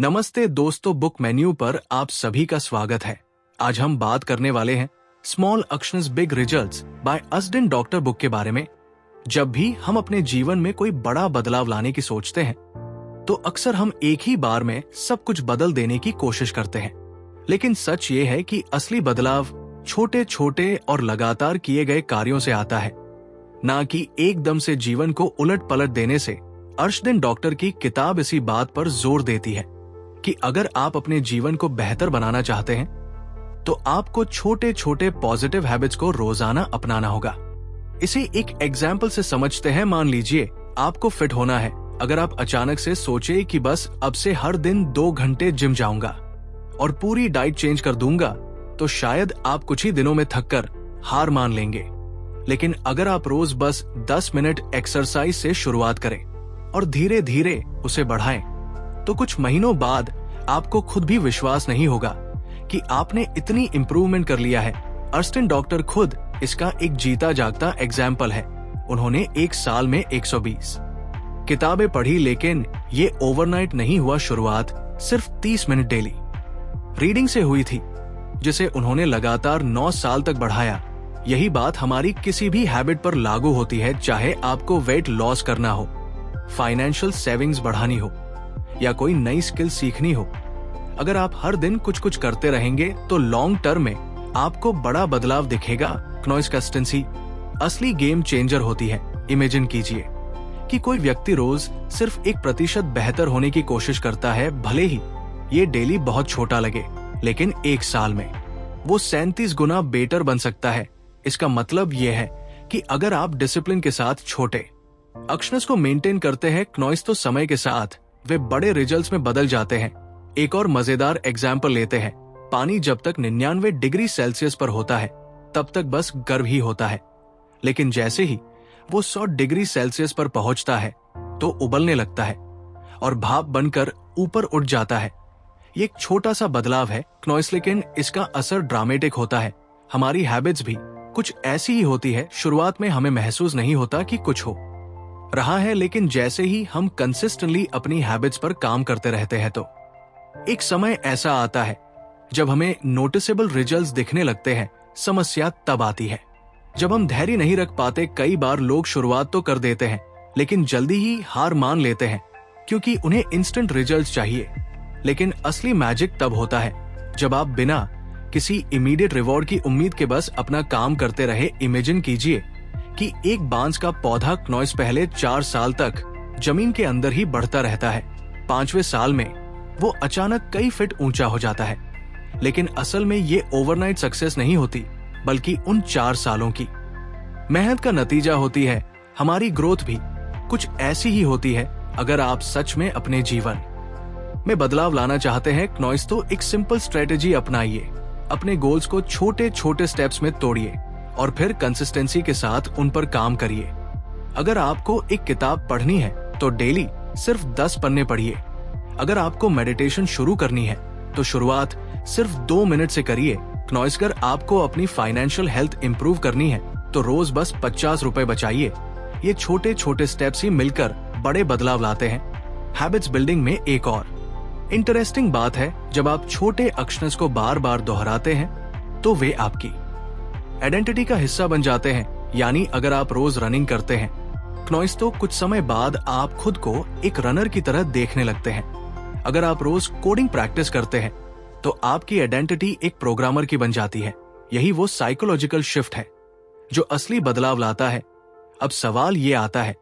नमस्ते दोस्तों, book menu पर आप सभी का स्वागत है। आज हम बात करने वाले हैं small actions big results by असडेन डॉक्टर बुक के बारे में। जब भी हम अपने जीवन में कोई बड़ा बदलाव लाने की सोचते हैं तो अक्सर हम एक ही बार में सब कुछ बदल देने की कोशिश करते हैं, लेकिन सच ये है कि असली बदलाव छोटे छोटे और लगातार किए गए कार्यों से आता है, ना कि एकदम से जीवन को उलट पलट देने से। असडेन डॉक्टर की किताब इसी बात पर जोर देती है कि अगर आप अपने जीवन को बेहतर बनाना चाहते हैं तो आपको छोटे छोटे पॉजिटिव हैबिट्स को रोजाना अपनाना होगा। इसे एक एग्जाम्पल से समझते हैं। मान लीजिए आपको फिट होना है। अगर आप अचानक से सोचे कि बस अब से हर दिन 2 घंटे जिम जाऊंगा और पूरी डाइट चेंज कर दूंगा, तो शायद आप कुछ ही दिनों में थककर हार मान लेंगे। लेकिन अगर आप रोज बस 10 मिनट एक्सरसाइज से शुरुआत करें और धीरे धीरे उसे बढ़ाएं, तो कुछ महीनों बाद आपको खुद भी विश्वास नहीं होगा कि आपने इतनी इंप्रूवमेंट कर लिया है। असडेन डॉक्टर खुद इसका एक जीता जागता एग्जाम्पल है। उन्होंने एक साल में 120 किताबें पढ़ी, लेकिन ये ओवरनाइट नहीं हुआ। शुरुआत सिर्फ 30 मिनट डेली रीडिंग से हुई थी, जिसे उन्होंने लगातार 9 साल तक बढ़ाया। यही बात हमारी किसी भी हैबिट पर लागू होती है, चाहे आपको वेट लॉस करना हो, फाइनेंशियल सेविंग्स बढ़ानी हो या कोई नई स्किल सीखनी हो। अगर आप हर दिन कुछ कुछ करते रहेंगे तो लॉन्ग टर्म में आपको बड़ा बदलाव दिखेगा। कंसिस्टेंसी असली गेम चेंजर होती है। इमेजिन कीजिए कि कोई व्यक्ति रोज सिर्फ 1% बेहतर होने की कोशिश करता है। भले ही ये डेली बहुत छोटा लगे, लेकिन एक साल में वो 37 गुना बेटर बन सकता है। इसका मतलब ये है कि अगर आप डिसिप्लिन के साथ छोटे एक्शंस को मेंटेन करते हैं, तो समय के साथ वे बड़े रिजल्ट्स में बदल जाते हैं। एक और मजेदार एग्जाम्पल लेते हैं। पानी जब तक 99 डिग्री सेल्सियस पर होता है तब तक बस गर्म ही होता है, लेकिन जैसे ही वो 100 डिग्री सेल्सियस पर पहुंचता है तो उबलने लगता है और भाप बनकर ऊपर उठ जाता है। ये एक छोटा सा बदलाव है, लेकिन इसका असर ड्रामेटिक होता है। हमारी हैबिट्स भी कुछ ऐसी ही होती है। शुरुआत में हमें महसूस नहीं होता कि कुछ हो रहा है, लेकिन जैसे ही हम कंसिस्टेंटली अपनी हैबिट्स पर काम करते रहते हैं तो एक समय ऐसा आता है जब हमें नोटिसेबल रिजल्ट्स दिखने लगते हैं। समस्या तब आती है जब हम धैर्य नहीं रख पाते। कई बार लोग शुरुआत तो कर देते हैं, लेकिन जल्दी ही हार मान लेते हैं क्योंकि उन्हें इंस्टेंट रिजल्ट्स चाहिए। लेकिन असली मैजिक तब होता है जब आप बिना किसी इमीडिएट रिवॉर्ड की उम्मीद के बस अपना काम करते रहे। इमेजिन कीजिए कि एक बांस का पौधा पहले 4 साल तक जमीन के अंदर ही बढ़ता रहता है। 5वें साल में वो अचानक कई फीट ऊंचा हो जाता है। लेकिन असल में ये ओवरनाइट सक्सेस नहीं होती, बल्कि उन 4 सालों की मेहनत का नतीजा होती है। हमारी ग्रोथ भी कुछ ऐसी ही होती है। अगर आप सच में अपने जीवन में बदलाव लाना चाहते हैं, तो एक सिंपल स्ट्रेटेजी अपनाइए। अपने गोल्स को छोटे छोटे स्टेप्स में तोड़िए और फिर कंसिस्टेंसी के साथ उन पर काम करिए। अगर आपको एक किताब पढ़नी है तो डेली सिर्फ 10 पन्ने पढ़िए। अगर आपको मेडिटेशन शुरू करनी है तो शुरुआत सिर्फ 2 मिनट से करिए। अगर आपको अपनी फाइनेंशियल हेल्थ इंप्रूव करनी है तो रोज बस 50 रुपए बचाइए। ये छोटे छोटे स्टेप्स ही मिलकर बड़े बदलाव लाते हैं। हैबिट्स बिल्डिंग में एक और इंटरेस्टिंग बात है, जब आप छोटे एक्शंस को बार बार दोहराते हैं तो वे आपकी आइडेंटिटी का हिस्सा बन जाते हैं। यानी अगर आप रोज रनिंग करते हैं, तो कुछ समय बाद आप खुद को एक रनर की तरह देखने लगते हैं। अगर आप रोज कोडिंग प्रैक्टिस करते हैं तो आपकी आइडेंटिटी एक प्रोग्रामर की बन जाती है। यही वो साइकोलॉजिकल शिफ्ट है जो असली बदलाव लाता है। अब सवाल ये आता है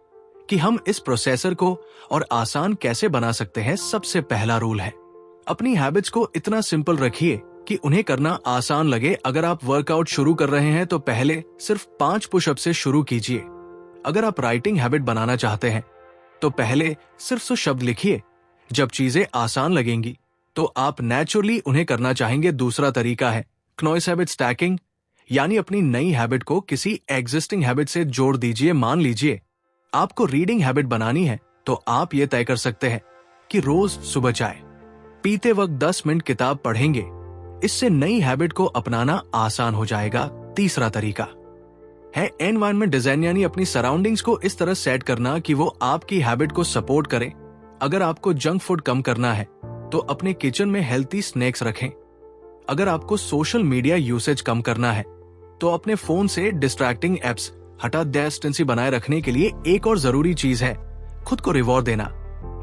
कि हम इस प्रोसेसर को और आसान कैसे बना सकते हैं। सबसे पहला रूल है, अपनी हैबिट्स को इतना सिंपल रखिए कि उन्हें करना आसान लगे। अगर आप वर्कआउट शुरू कर रहे हैं तो पहले सिर्फ 5 पुशअप से शुरू कीजिए। अगर आप राइटिंग हैबिट बनाना चाहते हैं तो पहले सिर्फ 100 शब्द लिखिए। जब चीजें आसान लगेंगी तो आप नेचुरली उन्हें करना चाहेंगे। दूसरा तरीका है हैबिट स्टैकिंग, यानी अपनी नई हैबिट को किसी एग्जिस्टिंग हैबिट से जोड़ दीजिए। मान लीजिए आपको रीडिंग हैबिट बनानी है तो आप ये तय कर सकते हैं कि रोज सुबह चाय पीते वक्त 10 मिनट किताब पढ़ेंगे। इससे नई हैबिट को अपनाना आसान हो जाएगा। तीसरा तरीका है एनवायरनमेंट डिजाइन, यानी अपनी सराउंडिंग्स को इस तरह सेट करना कि वो आपकी हैबिट को सपोर्ट करे। अगर आपको जंक फूड कम करना है तो अपने किचन में हेल्थी स्नैक्स रखें। अगर आपको सोशल मीडिया यूसेज कम करना है तो अपने फोन से डिस्ट्रैक्टिंग एप्स हटा डिस्टेंस बनाए रखने के लिए एक और जरूरी चीज है खुद को रिवॉर्ड देना।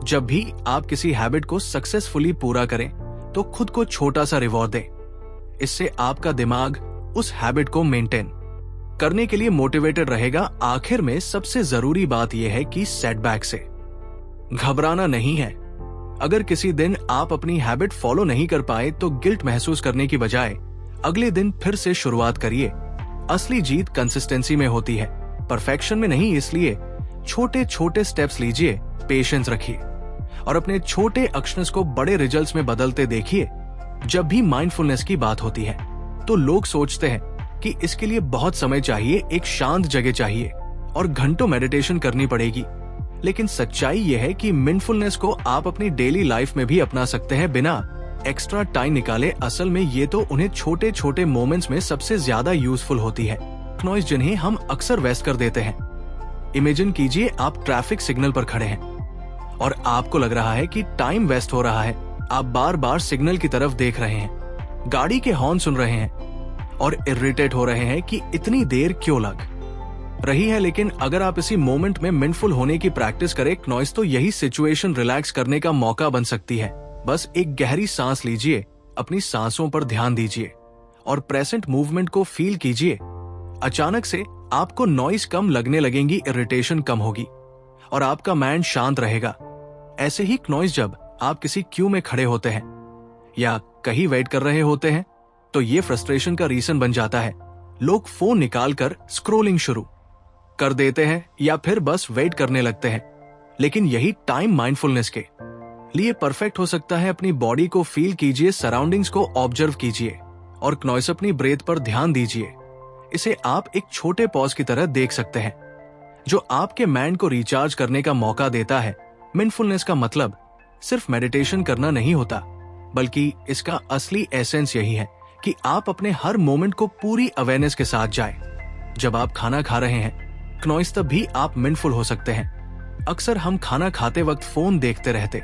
जब भी आप किसी हैबिट को सक्सेसफुली पूरा करें तो खुद को छोटा सा रिवॉर्ड दें। इससे आपका दिमाग उस हैबिट को मेंटेन करने के लिए मोटिवेटेड रहेगा। आखिर में सबसे जरूरी बात यह है कि सेटबैक से घबराना नहीं है। अगर किसी दिन आप अपनी हैबिट फॉलो नहीं कर पाए तो गिल्ट महसूस करने की बजाय अगले दिन फिर से शुरुआत करिए। असली जीत कंसिस्टेंसी में होती है, परफेक्शन में नहीं। इसलिए छोटे छोटे स्टेप्स लीजिए, पेशेंस रखिए और अपने छोटे एक्शंस को बड़े रिजल्ट्स में बदलते देखिए। जब भी माइंडफुलनेस की बात होती है तो लोग सोचते हैं कि इसके लिए बहुत समय चाहिए, एक शांत जगह चाहिए और घंटों मेडिटेशन करनी पड़ेगी। लेकिन सच्चाई यह है कि माइंडफुलनेस को आप अपनी डेली लाइफ में भी अपना सकते हैं बिना एक्स्ट्रा टाइम निकाले। असल में ये तो उन्हें छोटे छोटे मोमेंट्स में सबसे ज्यादा यूजफुल होती है, नॉइज जिन्हें हम अक्सर वेस्ट कर देते हैं। इमेजिन कीजिए आप ट्रैफिक सिग्नल पर खड़े हैं और आपको लग रहा है कि टाइम वेस्ट हो रहा है। आप बार बार सिग्नल की तरफ देख रहे हैं, गाड़ी के हॉर्न सुन रहे हैं और इरिटेट हो रहे हैं कि इतनी देर क्यों लग रही है। लेकिन अगर आप इसी मोमेंट में माइंडफुल होने की प्रैक्टिस करें नॉइज, तो यही सिचुएशन रिलैक्स करने का मौका बन सकती है। बस एक गहरी सांस लीजिए, अपनी सांसों पर ध्यान दीजिए और प्रेजेंट मूवमेंट को फील कीजिए। अचानक से आपको नॉइज कम लगने लगेंगी, इरिटेशन कम होगी और आपका माइंड शांत रहेगा। ऐसे ही नॉइज जब आप किसी क्यू में खड़े होते हैं या कहीं वेट कर रहे होते हैं तो ये फ्रस्ट्रेशन का रीजन बन जाता है। लोग फोन निकालकर स्क्रॉलिंग शुरू कर देते हैं या फिर बस वेट करने लगते हैं। लेकिन यही टाइम माइंडफुलनेस के लिए परफेक्ट हो सकता है। अपनी बॉडी को फील कीजिए, सराउंडिंग्स को ऑब्जर्व कीजिए और नॉइज अपनी ब्रेथ पर ध्यान दीजिए। इसे आप एक छोटे पॉज की तरह देख सकते हैं जो आपके माइंड को रिचार्ज करने का मौका देता है। माइंडफुलनेस का मतलब सिर्फ मेडिटेशन करना नहीं होता, बल्कि इसका असली एसेंस यही है कि आप अपने हर मोमेंट को पूरी अवेयरनेस के साथ जाएं। जब आप खाना खा रहे हैं नॉइज, तब भी आप माइंडफुल हो सकते हैं। अक्सर हम खाना खाते वक्त फोन देखते रहते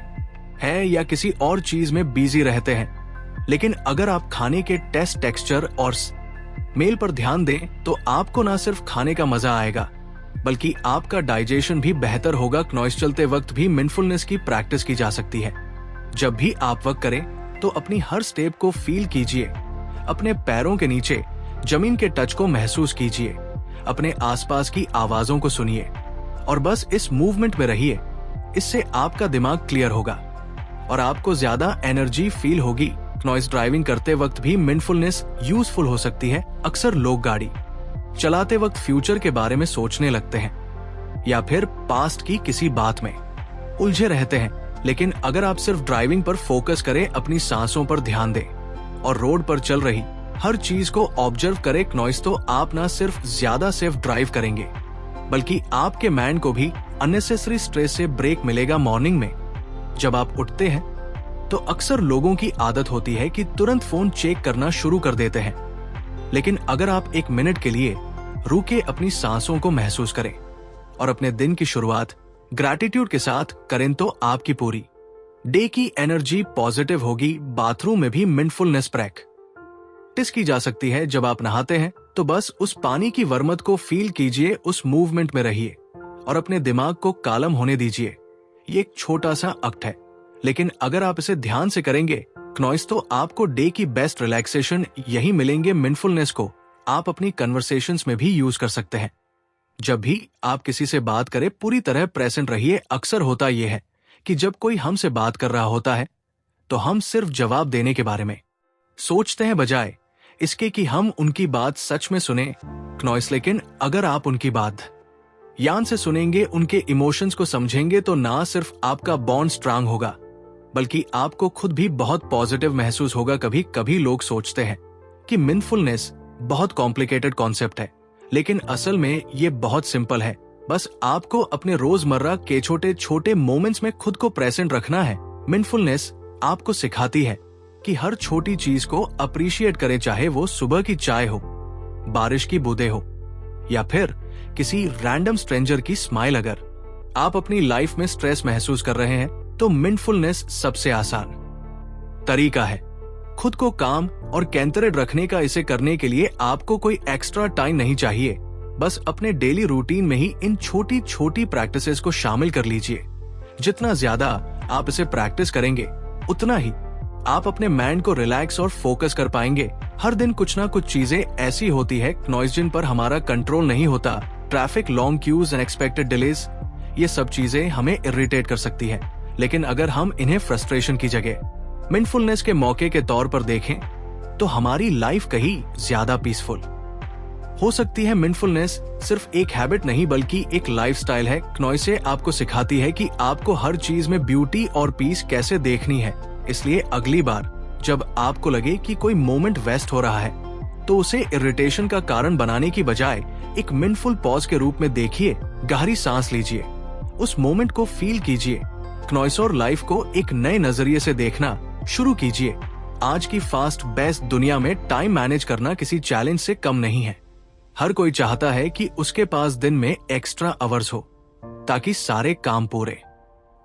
हैं या किसी और चीज में बिजी रहते हैं। लेकिन अगर आप खाने के टेस्ट, टेक्सचर और स्मेल पर ध्यान दें तो आपको ना सिर्फ खाने का मजा आएगा बल्कि आपका डाइजेशन भी बेहतर होगा। नॉइज चलते वक्त भी माइंडफुलनेस की प्रैक्टिस की जा सकती है। जब भी आप वर्क करें तो अपनी हर स्टेप को फील कीजिए, अपने पैरों के नीचे जमीन के टच को महसूस कीजिए, अपने आसपास की आवाजों को सुनिए और बस इस मूवमेंट में रहिए। इससे आपका दिमाग क्लियर होगा और आपको ज्यादा एनर्जी फील होगी। नॉइज ड्राइविंग करते वक्त भी माइंडफुलनेस यूजफुल हो सकती है। अक्सर लोग गाड़ी चलाते वक्त फ्यूचर के बारे में सोचने लगते हैं या फिर पास्ट की किसी बात में उलझे रहते हैं। लेकिन अगर आप सिर्फ ड्राइविंग पर फोकस करें, अपनी सांसों पर ध्यान दें और रोड पर चल रही हर चीज को ऑब्जर्व करें नॉइज, तो आप ना सिर्फ ज्यादा सेफ ड्राइव करेंगे बल्कि आपके माइंड को भी अननेसेसरी स्ट्रेस से ब्रेक मिलेगा। मॉर्निंग में जब आप उठते हैं तो अक्सर लोगों की आदत होती है कि तुरंत फोन चेक करना शुरू कर देते हैं। लेकिन अगर आप एक मिनट के लिए रुके, अपनी सांसों को महसूस करें और अपने दिन की शुरुआत ग्रैटिट्यूड के साथ करें तो आपकी पूरी डे की एनर्जी पॉजिटिव होगी। बाथरूम में भी माइंडफुलनेस प्रैक्टिस की जा सकती है। जब आप नहाते हैं तो बस उस पानी की वर्मत को फील कीजिए, उस मूवमेंट में रहिए और अपने दिमाग को कालम होने दीजिए। ये एक छोटा सा एक्ट है, लेकिन अगर आप इसे ध्यान से करेंगे नॉइज, तो आपको डे की बेस्ट रिलैक्सेशन यही मिलेंगे। माइंडफुलनेस को आप अपनी कन्वर्सेशंस में भी यूज कर सकते हैं। जब भी आप किसी से बात करें पूरी तरह प्रेजेंट रहिए। अक्सर होता यह है कि जब कोई हमसे बात कर रहा होता है तो हम सिर्फ जवाब देने के बारे में सोचते हैं बजाय इसके कि हम उनकी बात सच में सुने नॉइज। लेकिन अगर आप उनकी बात ध्यान से सुनेंगे, उनके इमोशंस को समझेंगे, तो ना सिर्फ आपका बॉन्ड स्ट्रांग होगा बल्कि आपको खुद भी बहुत पॉजिटिव महसूस होगा। कभी कभी लोग सोचते हैं कि माइंडफुलनेस बहुत कॉम्प्लिकेटेड कॉन्सेप्ट है, लेकिन असल में ये बहुत सिंपल है। बस आपको अपने रोजमर्रा के छोटे छोटे मोमेंट्स में खुद को प्रेजेंट रखना है। माइंडफुलनेस आपको सिखाती है कि हर छोटी चीज को अप्रिशिएट करें, चाहे वो सुबह की चाय हो, बारिश की बूंदें हो या फिर किसी रैंडम स्ट्रेंजर की स्माइल। अगर आप अपनी लाइफ में स्ट्रेस महसूस कर रहे हैं तो माइंडफुलनेस सबसे आसान तरीका है। खुद को काम और केंद्रित रखने का इसे करने के लिए आपको कोई एक्स्ट्रा टाइम नहीं चाहिए। बस अपने डेली रूटीन में ही इन छोटी छोटी प्रैक्टिसेस को शामिल कर लीजिए। जितना ज्यादा आप इसे प्रैक्टिस करेंगे उतना ही आप अपने माइंड को रिलैक्स और फोकस कर पाएंगे। हर दिन कुछ ना कुछ चीजें ऐसी होती है नॉइज जिन पर हमारा कंट्रोल नहीं होता। Traffic, long queues, unexpected delays, ये सब चीजें हमें इरिटेट कर सकती है। लेकिन अगर हम इन्हें फ्रस्ट्रेशन की जगह माइंडफुलनेस के मौके के तौर पर देखें तो हमारी लाइफ कहीं ज्यादा पीसफुल हो सकती है। माइंडफुलनेस सिर्फ एक हैबिट नहीं बल्कि एक लाइफस्टाइल है। नॉइसे आपको सिखाती है कि आपको हर चीज में ब्यूटी और पीस कैसे देखनी है। इसलिए अगली बार जब आपको लगे कि कोई मोमेंट वेस्ट हो रहा है तो उसे इरिटेशन का कारण बनाने की बजाय एक माइंडफुल पॉज के रूप में देखिए। गहरी सांस लीजिए, उस मोमेंट को फील कीजिए। नॉइस और लाइफ को एक नए नजरिए से देखना शुरू कीजिए। आज की फास्ट बेस्ट दुनिया में टाइम मैनेज करना किसी चैलेंज से कम नहीं है। हर कोई चाहता है कि उसके पास दिन में एक्स्ट्रा आवर्स हो ताकि सारे काम पूरे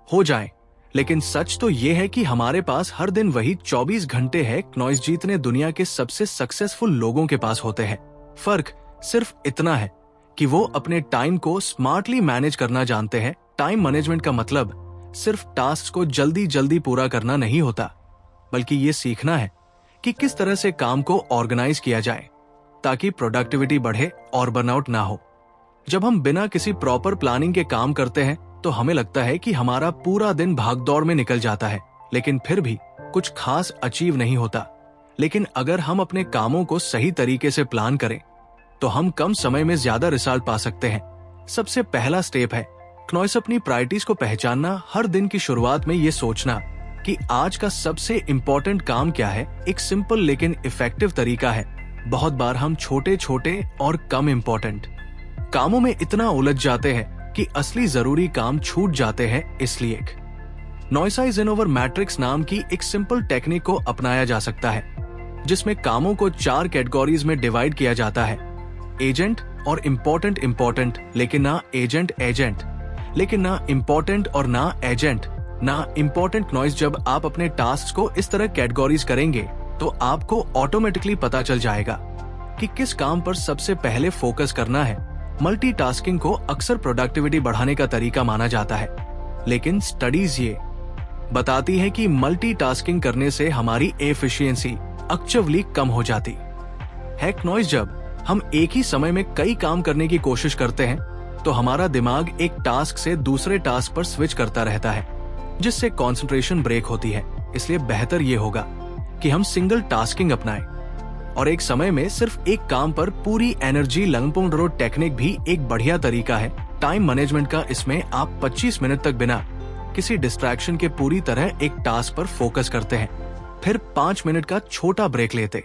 हो जाएं। लेकिन सच तो ये है कि हमारे पास हर दिन वही 24 घंटे है। नॉइस जितने दुनिया के सबसे सक्सेसफुल लोगों के पास होते हैं। फर्क सिर्फ इतना है कि वो अपने टाइम को स्मार्टली मैनेज करना जानते हैं। टाइम मैनेजमेंट का मतलब सिर्फ टास्क को जल्दी जल्दी पूरा करना नहीं होता, बल्कि ये सीखना है कि किस तरह से काम को ऑर्गेनाइज किया जाए ताकि प्रोडक्टिविटी बढ़े और बर्नआउट ना हो। जब हम बिना किसी प्रॉपर प्लानिंग के काम करते हैं तो हमें लगता है कि हमारा पूरा दिन भागदौड़ में निकल जाता है, लेकिन फिर भी कुछ खास अचीव नहीं होता। लेकिन अगर हम अपने कामों को सही तरीके से प्लान करें तो हम कम समय में ज्यादा रिजल्ट पा सकते हैं। सबसे पहला स्टेप है नॉइस अपनी प्रायोरिटीज को पहचानना। हर दिन की शुरुआत में ये सोचना कि आज का सबसे इम्पोर्टेंट काम क्या है एक सिंपल लेकिन इफेक्टिव तरीका है। बहुत बार हम छोटे छोटे और कम इम्पोर्टेंट कामों में इतना उलझ जाते हैं कि असली जरूरी काम छूट जाते हैं। इसलिए नॉइस आइजनहोवर मैट्रिक्स नाम की एक सिंपल टेक्निक को अपनाया जा सकता है जिसमें कामों को 4 कैटेगरीज में डिवाइड किया जाता है। एजेंट और इम्पोर्टेंट लेकिन ना एजेंट लेकिन ना इम्पोर्टेंट और ना एजेंट ना इम्पोर्टेंट। नॉइस जब आप अपने टास्क को इस तरह कैटेगरीज करेंगे तो आपको ऑटोमेटिकली पता चल जाएगा कि किस काम पर सबसे पहले फोकस करना है। मल्टीटास्किंग को अक्सर प्रोडक्टिविटी बढ़ाने का तरीका माना जाता है, लेकिन स्टडीज ये बताती है कि मल्टीटास्किंग करने से हमारी एफिशिएंसी एक्चुअली कम हो जाती है। नॉइस जब हम एक ही समय में कई काम करने की कोशिश करते हैं तो हमारा दिमाग एक टास्क से दूसरे टास्क पर स्विच करता रहता है, जिससे कंसंट्रेशन ब्रेक होती है। इसलिए बेहतर ये होगा कि हम सिंगल टास्किंग अपनाएं और एक समय में सिर्फ एक काम पर पूरी एनर्जी। लंगपोंगडोरो टेक्निक भी एक बढ़िया तरीका है टाइम मैनेजमेंट का। इसमें आप 25 मिनट तक बिना किसी डिस्ट्रैक्शन के पूरी तरह एक टास्क पर फोकस करते हैं, फिर 5 मिनट का छोटा ब्रेक लेते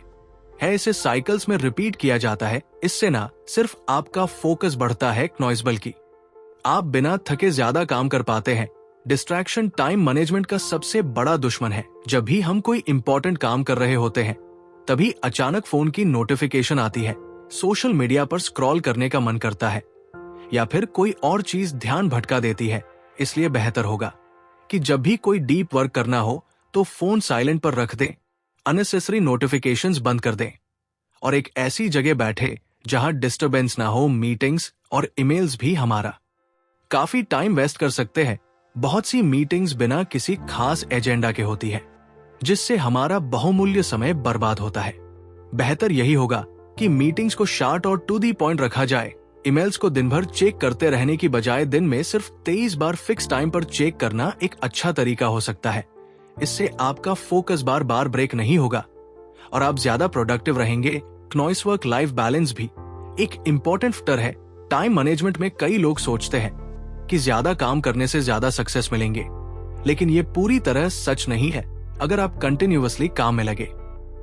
है। इसे साइकिल्स में रिपीट किया जाता है। इससे ना सिर्फ आपका फोकस बढ़ता है नॉइस बल्कि आप बिना थके ज्यादा काम कर पाते हैं। डिस्ट्रैक्शन टाइम मैनेजमेंट का सबसे बड़ा दुश्मन है। जब भी हम कोई इंपॉर्टेंट काम कर रहे होते हैं तभी अचानक फोन की नोटिफिकेशन आती है, सोशल मीडिया पर स्क्रॉल करने का मन करता है या फिर कोई और चीज ध्यान भटका देती है। इसलिए बेहतर होगा कि जब भी कोई डीप वर्क करना हो तो फोन साइलेंट पर रख दें, अननेसेसरी नोटिफिकेशंस बंद कर दें और एक ऐसी जगह बैठे जहां डिस्टरबेंस ना हो। मीटिंग्स और ईमेल्स भी हमारा काफी टाइम वेस्ट कर सकते हैं। बहुत सी मीटिंग्स बिना किसी खास एजेंडा के होती है, जिससे हमारा बहुमूल्य समय बर्बाद होता है। बेहतर यही होगा कि मीटिंग्स को शॉर्ट और टू दी पॉइंट रखा जाए। ईमेल्स को दिन भर चेक करते रहने की बजाय दिन में सिर्फ 23 बार फिक्स टाइम पर चेक करना एक अच्छा तरीका हो सकता है। इससे आपका फोकस बार बार ब्रेक नहीं होगा और आप ज्यादा प्रोडक्टिव रहेंगे। नॉइस वर्क लाइफ बैलेंस भी एक इम्पोर्टेंट फैक्टर है टाइम मैनेजमेंट में। कई लोग सोचते हैं कि ज्यादा काम करने से ज्यादा सक्सेस मिलेंगे, लेकिन ये पूरी तरह सच नहीं है। अगर आप कंटिन्यूअसली काम में लगे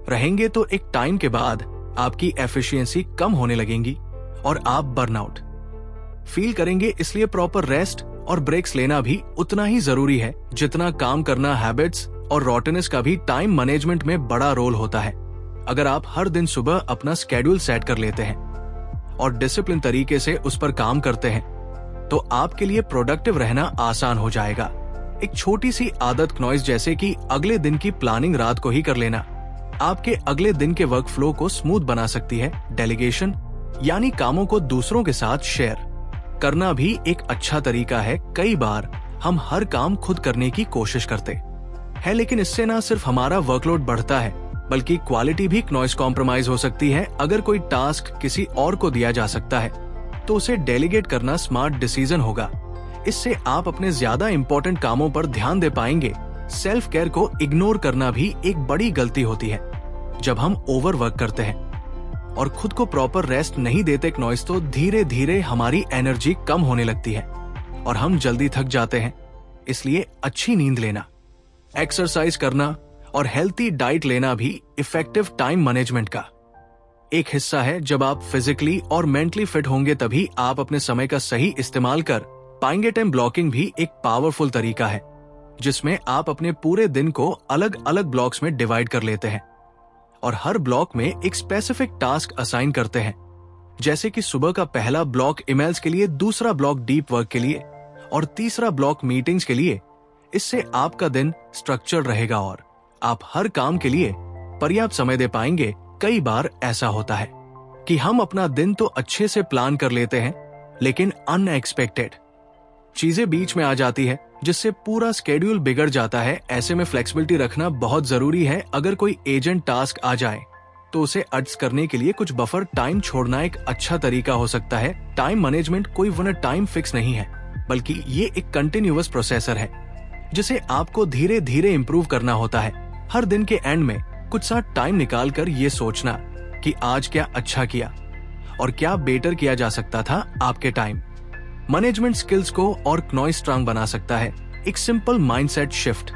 रहेंगे तो एक टाइम के बाद आपकी एफिशिएंसी कम होने लगेगी और आप बर्नआउट फील करेंगे। इसलिए प्रॉपर रेस्ट और ब्रेक्स लेना भी उतना ही जरूरी है जितना काम करना। हैबिट्स और रूटीन्स का भी टाइम मैनेजमेंट में बड़ा रोल होता है। अगर आप हर दिन सुबह अपना स्केड्यूल सेट कर लेते हैं और डिसिप्लिन तरीके से उस पर काम करते हैं तो आपके लिए प्रोडक्टिव रहना आसान हो जाएगा। एक छोटी सी आदत नॉइज जैसे कि अगले दिन की प्लानिंग रात को ही कर लेना आपके अगले दिन के वर्क फ्लो को स्मूथ बना सकती है। डेलीगेशन यानी कामों को दूसरों के साथ शेयर करना भी एक अच्छा तरीका है। कई बार हम हर काम खुद करने की कोशिश करते हैं, लेकिन इससे ना सिर्फ हमारा वर्कलोड बढ़ता है बल्कि क्वालिटी भी नॉइज कॉम्प्रोमाइज हो सकती है। अगर कोई टास्क किसी और को दिया जा सकता है तो उसे डेलीगेट करना स्मार्ट डिसीजन होगा। इससे आप अपने ज्यादा इंपॉर्टेंट कामों पर ध्यान दे पाएंगे। सेल्फ केयर को इग्नोर करना भी एक बड़ी गलती होती है। जब हम ओवर वर्क करते हैं और खुद को प्रॉपर रेस्ट नहीं देते नॉइज तो धीरे धीरे हमारी एनर्जी कम होने लगती है और हम जल्दी थक जाते हैं। इसलिए अच्छी नींद लेना, एक्सरसाइज करना और हेल्थी डाइट लेना भी इफेक्टिव टाइम मैनेजमेंट का एक हिस्सा है। जब आप फिजिकली और मेंटली फिट होंगे तभी आप अपने समय का सही इस्तेमाल कर पाएंगे। टाइम ब्लॉकिंग भी एक पावरफुल तरीका है जिसमें आप अपने पूरे दिन को अलग अलग ब्लॉक्स में डिवाइड कर लेते हैं और हर ब्लॉक में एक स्पेसिफिक टास्क असाइन करते हैं। जैसे कि सुबह का पहला ब्लॉक ईमेल्स के लिए, दूसरा ब्लॉक डीप वर्क के लिए और तीसरा ब्लॉक मीटिंग्स के लिए। इससे आपका दिन स्ट्रक्चर रहेगा और आप हर काम के लिए पर्याप्त समय दे पाएंगे। कई बार ऐसा होता है कि हम अपना दिन तो अच्छे से प्लान कर लेते हैं लेकिन अनएक्सपेक्टेड चीजें बीच में आ जाती है जिससे पूरा स्केड्यूल बिगड़ जाता है। ऐसे में फ्लेक्सिबिलिटी रखना बहुत जरूरी है। अगर कोई एजेंट टास्क आ जाए तो उसे एडजस्ट करने के लिए कुछ बफर टाइम छोड़ना एक अच्छा तरीका हो सकता है। टाइम मैनेजमेंट कोई वन टाइम फिक्स नहीं है बल्कि ये एक कंटिन्यूअस प्रोसेसर है जिसे आपको धीरे धीरे इम्प्रूव करना होता है। हर दिन के एंड में कुछ सा टाइम निकाल कर ये सोचना कि आज क्या अच्छा किया और क्या बेटर किया जा सकता था। आपके टाइम मैनेजमेंट स्किल्स को और नॉइज स्ट्रांग बना सकता है। एक सिंपल माइंडसेट शिफ्ट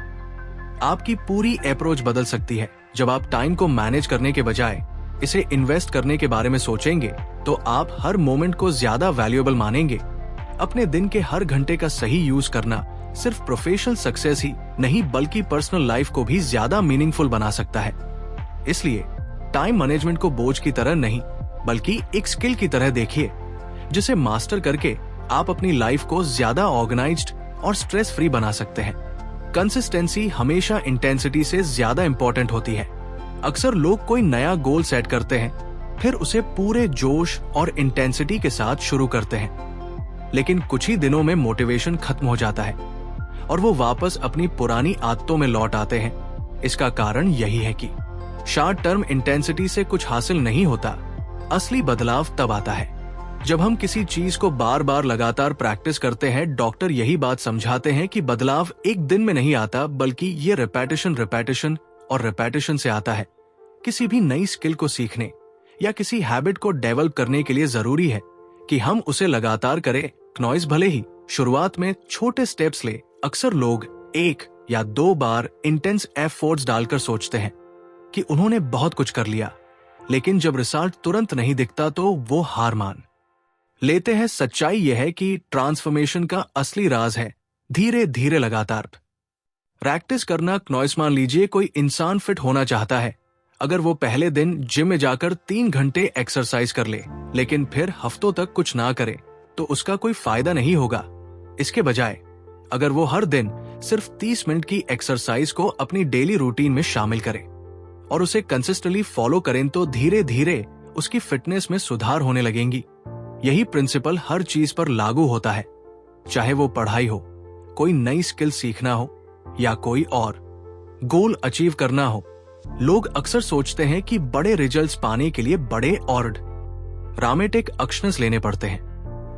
आपकी पूरी अप्रोच बदल सकती है। जब आप टाइम को मैनेज करने के बजाय इसे इन्वेस्ट करने के बारे में सोचेंगे तो आप हर मोमेंट को ज्यादा वैल्यूएबल मानेंगे। अपने दिन के हर घंटे का सही यूज करना सिर्फ प्रोफेशनल सक्सेस ही नहीं बल्कि पर्सनल लाइफ को भी ज्यादा मीनिंगफुल बना सकता है। इसलिए टाइम मैनेजमेंट को बोझ की तरह नहीं बल्कि एक स्किल की तरह देखिए जिसे मास्टर करके आप अपनी लाइफ को ज्यादा ऑर्गेनाइज्ड और स्ट्रेस फ्री बना सकते हैं। कंसिस्टेंसी हमेशा इंटेंसिटी से ज्यादा इंपॉर्टेंट होती है। अक्सर लोग कोई नया गोल सेट करते हैं फिर उसे पूरे जोश और इंटेंसिटी के साथ शुरू करते हैं, लेकिन कुछ ही दिनों में मोटिवेशन खत्म हो जाता है और वो वापस अपनी पुरानी आदतों में लौट आते हैं। इसका कारण यही है कि शॉर्ट टर्म इंटेंसिटी से कुछ हासिल नहीं होता। असली बदलाव तब आता है जब हम किसी चीज को बार बार लगातार प्रैक्टिस करते हैं। डॉक्टर यही बात समझाते हैं कि बदलाव एक दिन में नहीं आता बल्कि ये रिपीटेशन और रिपीटेशन से आता है। किसी भी नई स्किल को सीखने या किसी हैबिट को डेवलप करने के लिए जरूरी है कि हम उसे लगातार करें। नॉइज भले ही शुरुआत में छोटे स्टेप्स ले, अक्सर लोग 1 या 2 बार इंटेंस एफर्ट्स डालकर सोचते हैं कि उन्होंने बहुत कुछ कर लिया, लेकिन जब रिजल्ट तुरंत नहीं दिखता तो वो हार मान लेते हैं। सच्चाई यह है कि ट्रांसफॉर्मेशन का असली राज है धीरे धीरे लगातार प्रैक्टिस करना। नॉइज मान लीजिए कोई इंसान फिट होना चाहता है। अगर वो पहले दिन जिम में जाकर 3 घंटे एक्सरसाइज कर ले लेकिन फिर हफ्तों तक कुछ ना करे तो उसका कोई फायदा नहीं होगा। इसके बजाय अगर वो हर दिन सिर्फ 30 मिनट की एक्सरसाइज को अपनी डेली रूटीन में शामिल करे और उसे कंसिस्टेंटली फॉलो करें तो धीरे धीरे उसकी फिटनेस में सुधार होने लगेंगी। यही प्रिंसिपल हर चीज पर लागू होता है, चाहे वो पढ़ाई हो, कोई नई स्किल सीखना हो या कोई और गोल अचीव करना हो। लोग अक्सर सोचते हैं कि बड़े रिजल्ट्स पाने के लिए बड़े और ड्रामेटिक एक्शंस लेने पड़ते हैं,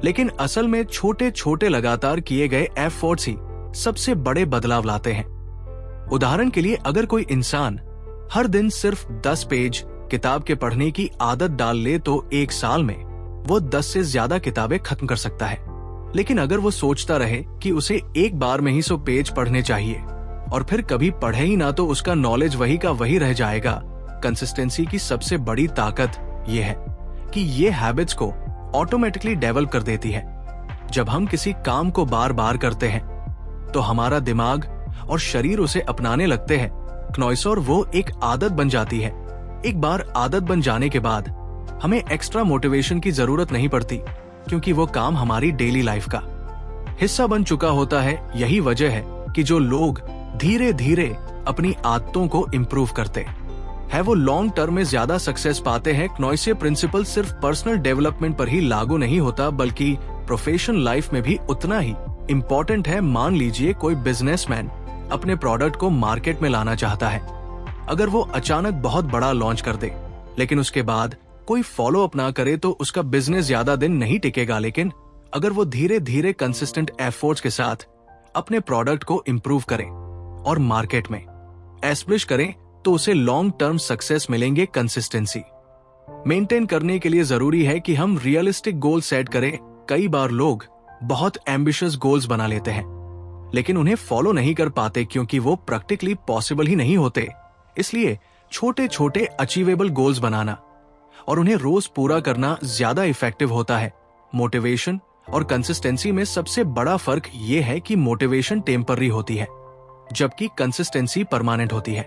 लेकिन असल में छोटे छोटे लगातार किए गए एफर्ट्स ही सबसे बड़े बदलाव लाते हैं। उदाहरण के लिए अगर कोई इंसान हर दिन सिर्फ 10 पेज किताब के पढ़ने की आदत डाल ले तो 1 साल में वो 10 से ज्यादा किताबें खत्म कर सकता है। लेकिन अगर वो सोचता रहे कि उसे एक बार में ही 100 पेज पढ़ने चाहिए और फिर कभी पढ़े ही ना तो उसका नॉलेज वही का वही रह जाएगा। कंसिस्टेंसी की सबसे बड़ी ताकत ये है कि ये हैबिट्स को ऑटोमेटिकली डेवलप कर देती है। जब हम किसी काम को बार बार करते हैं तो हमारा दिमाग और शरीर उसे अपनाने लगते हैं और वो एक आदत बन जाती है। एक बार आदत बन जाने के बाद हमें एक्स्ट्रा मोटिवेशन की जरूरत नहीं पड़ती क्योंकि वो काम हमारी डेली लाइफ का हिस्सा बन चुका होता है। यही वजह है कि जो लोग धीरे धीरे अपनी आदतों को इम्प्रूव करते हैं वो लॉन्ग टर्म में ज्यादा सक्सेस पाते हैं। क्नॉइसे प्रिंसिपल सिर्फ पर्सनल डेवलपमेंट पर ही लागू नहीं होता बल्कि प्रोफेशनल लाइफ में भी उतना ही इम्पोर्टेंट है। मान लीजिए कोई बिजनेसमैन अपने प्रोडक्ट को मार्केट में लाना चाहता है। अगर वो अचानक बहुत बड़ा लॉन्च कर दे लेकिन उसके बाद कोई फॉलो अप ना करे तो उसका बिजनेस ज्यादा दिन नहीं टिकेगा। लेकिन अगर वो धीरे धीरे कंसिस्टेंट एफर्ट्स के साथ अपने प्रोडक्ट को इम्प्रूव करे और मार्केट में एस्टैब्लिश करें तो उसे लॉन्ग टर्म सक्सेस मिलेंगे। कंसिस्टेंसी मेंटेन करने के लिए जरूरी है कि हम रियलिस्टिक गोल सेट करें। कई बार लोग बहुत एम्बिशियस गोल्स बना लेते हैं लेकिन उन्हें फॉलो नहीं कर पाते क्योंकि वो प्रैक्टिकली पॉसिबल ही नहीं होते। इसलिए छोटे छोटे अचीवेबल गोल्स बनाना और उन्हें रोज पूरा करना ज्यादा इफेक्टिव होता है। मोटिवेशन और कंसिस्टेंसी में सबसे बड़ा फर्क ये है कि मोटिवेशन टेम्पररी होती है जबकि कंसिस्टेंसी परमानेंट होती है।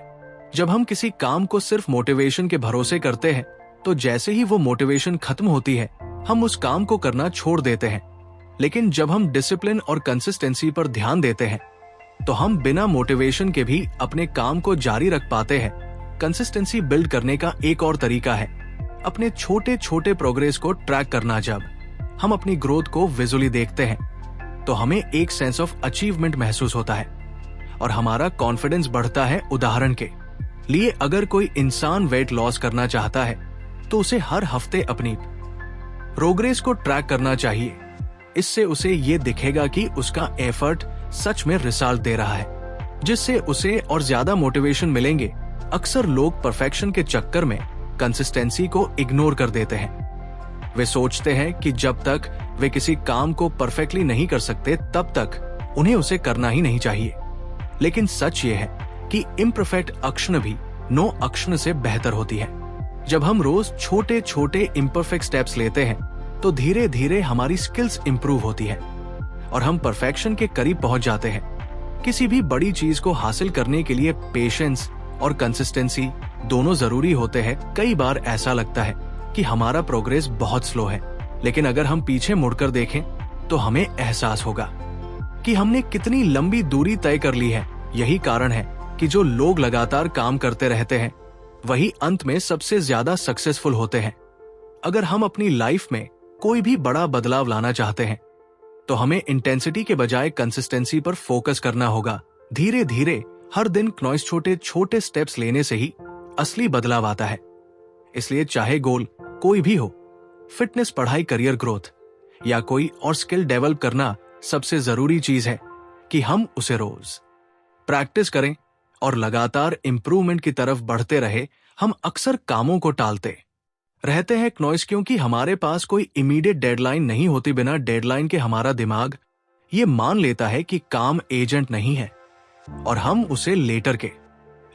जब हम किसी काम को सिर्फ मोटिवेशन के भरोसे करते हैं तो जैसे ही वो मोटिवेशन खत्म होती है हम उस काम को करना छोड़ देते हैं। लेकिन जब हम डिसिप्लिन और कंसिस्टेंसी पर ध्यान देते हैं तो हम बिना मोटिवेशन के भी अपने काम को जारी रख पाते हैं। कंसिस्टेंसी बिल्ड करने का एक और तरीका है अपने छोटे छोटे प्रोग्रेस को ट्रैक करना। जब हम अपनी ग्रोथ को विजुअली देखते हैं तो हमें एक सेंस ऑफ अचीवमेंट महसूस होता है और हमारा कॉन्फिडेंस बढ़ता है। उदाहरण के लिए अगर कोई इंसान वेट लॉस करना चाहता है तो उसे हर हफ्ते अपनी प्रोग्रेस को ट्रैक करना चाहिए। इससे उसे ये दिखेगा कि उसका एफर्ट सच में रिजल्ट दे रहा है जिससे उसे और ज्यादा मोटिवेशन मिलेंगे। अक्सर लोग परफेक्शन के चक्कर में कंसिस्टेंसी को इग्नोर कर देते हैं। वे सोचते हैं कि जब तक वे किसी काम को परफेक्टली नहीं कर सकते तब तक उन्हें उसे करना ही नहीं चाहिए। लेकिन सच ये है कि इम्परफेक्ट एक्शन भी नो एक्शन से बेहतर होती है। जब हम रोज छोटे छोटे इम्परफेक्ट स्टेप्स लेते हैं तो धीरे धीरे हमारी स्किल्स इंप्रूव होती है और हम परफेक्शन के करीब पहुंच जाते हैं। किसी भी बड़ी चीज को हासिल करने के लिए पेशेंस और कंसिस्टेंसी दोनों जरूरी होते हैं। कई बार ऐसा लगता है कि हमारा प्रोग्रेस बहुत स्लो है लेकिन अगर हम पीछे मुड़कर देखें तो हमें एहसास होगा कि हमने कितनी लंबी दूरी तय कर ली है। यही कारण है कि जो लोग लगातार काम करते रहते हैं वही अंत में सबसे ज्यादा सक्सेसफुल होते हैं। अगर हम अपनी लाइफ में कोई भी बड़ा बदलाव लाना चाहते हैं तो हमें इंटेंसिटी के बजाय कंसिस्टेंसी पर फोकस करना होगा। धीरे धीरे हर दिन क्नॉइस छोटे छोटे स्टेप्स लेने से ही असली बदलाव आता है। इसलिए चाहे गोल कोई भी हो, फिटनेस, पढ़ाई, करियर ग्रोथ या कोई और स्किल डेवलप करना, सबसे जरूरी चीज है कि हम उसे रोज प्रैक्टिस करें और लगातार इंप्रूवमेंट की तरफ बढ़ते रहे। हम अक्सर कामों को टालते रहते हैं क्नॉइस क्योंकि हमारे पास कोई इमीडिएट डेडलाइन नहीं होती। बिना डेडलाइन के हमारा दिमाग ये मान लेता है कि काम एजेंट नहीं है और हम उसे लेटर के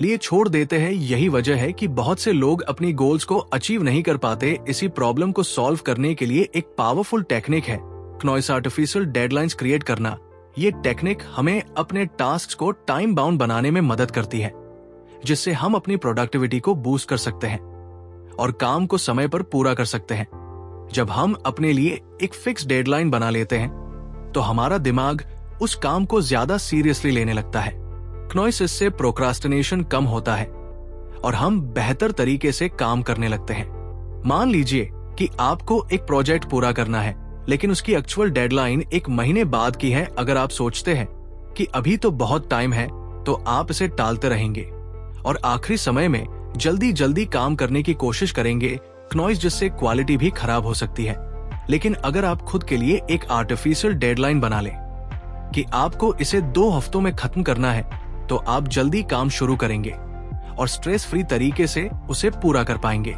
लिए छोड़ देते हैं। यही वजह है कि बहुत से लोग अपनी गोल्स को अचीव नहीं कर पाते। इसी प्रॉब्लम को सॉल्व करने के लिए एक पावरफुल टेक्निक है क्नॉइस आर्टिफिशियल डेडलाइंस क्रिएट करना। ये टेक्निक हमें अपने टास्क्स को टाइम बाउंड बनाने में मदद करती है जिससे हम अपनी प्रोडक्टिविटी को बूस्ट कर सकते हैं और काम को समय पर पूरा कर सकते हैं। जब हम अपने लिए एक फिक्स डेडलाइन बना लेते हैं तो हमारा दिमाग उस काम को ज्यादा सीरियसली लेने लगता है। क्नॉइस इससे प्रोक्रास्टिनेशन कम होता है और हम बेहतर तरीके से काम करने लगते हैं। मान लीजिए कि आपको एक प्रोजेक्ट पूरा करना है लेकिन उसकी एक्चुअल डेडलाइन 1 महीने बाद की है। अगर आप सोचते हैं कि अभी तो बहुत टाइम है तो आप इसे टालते रहेंगे और आखिरी समय में जल्दी जल्दी काम करने की कोशिश करेंगे क्नॉइस, जिससे क्वालिटी भी खराब हो सकती है। लेकिन अगर आप खुद के लिए एक आर्टिफिशियल डेडलाइन बना लें कि आपको इसे 2 हफ्तों में खत्म करना है तो आप जल्दी काम शुरू करेंगे और स्ट्रेस फ्री तरीके से उसे पूरा कर पाएंगे।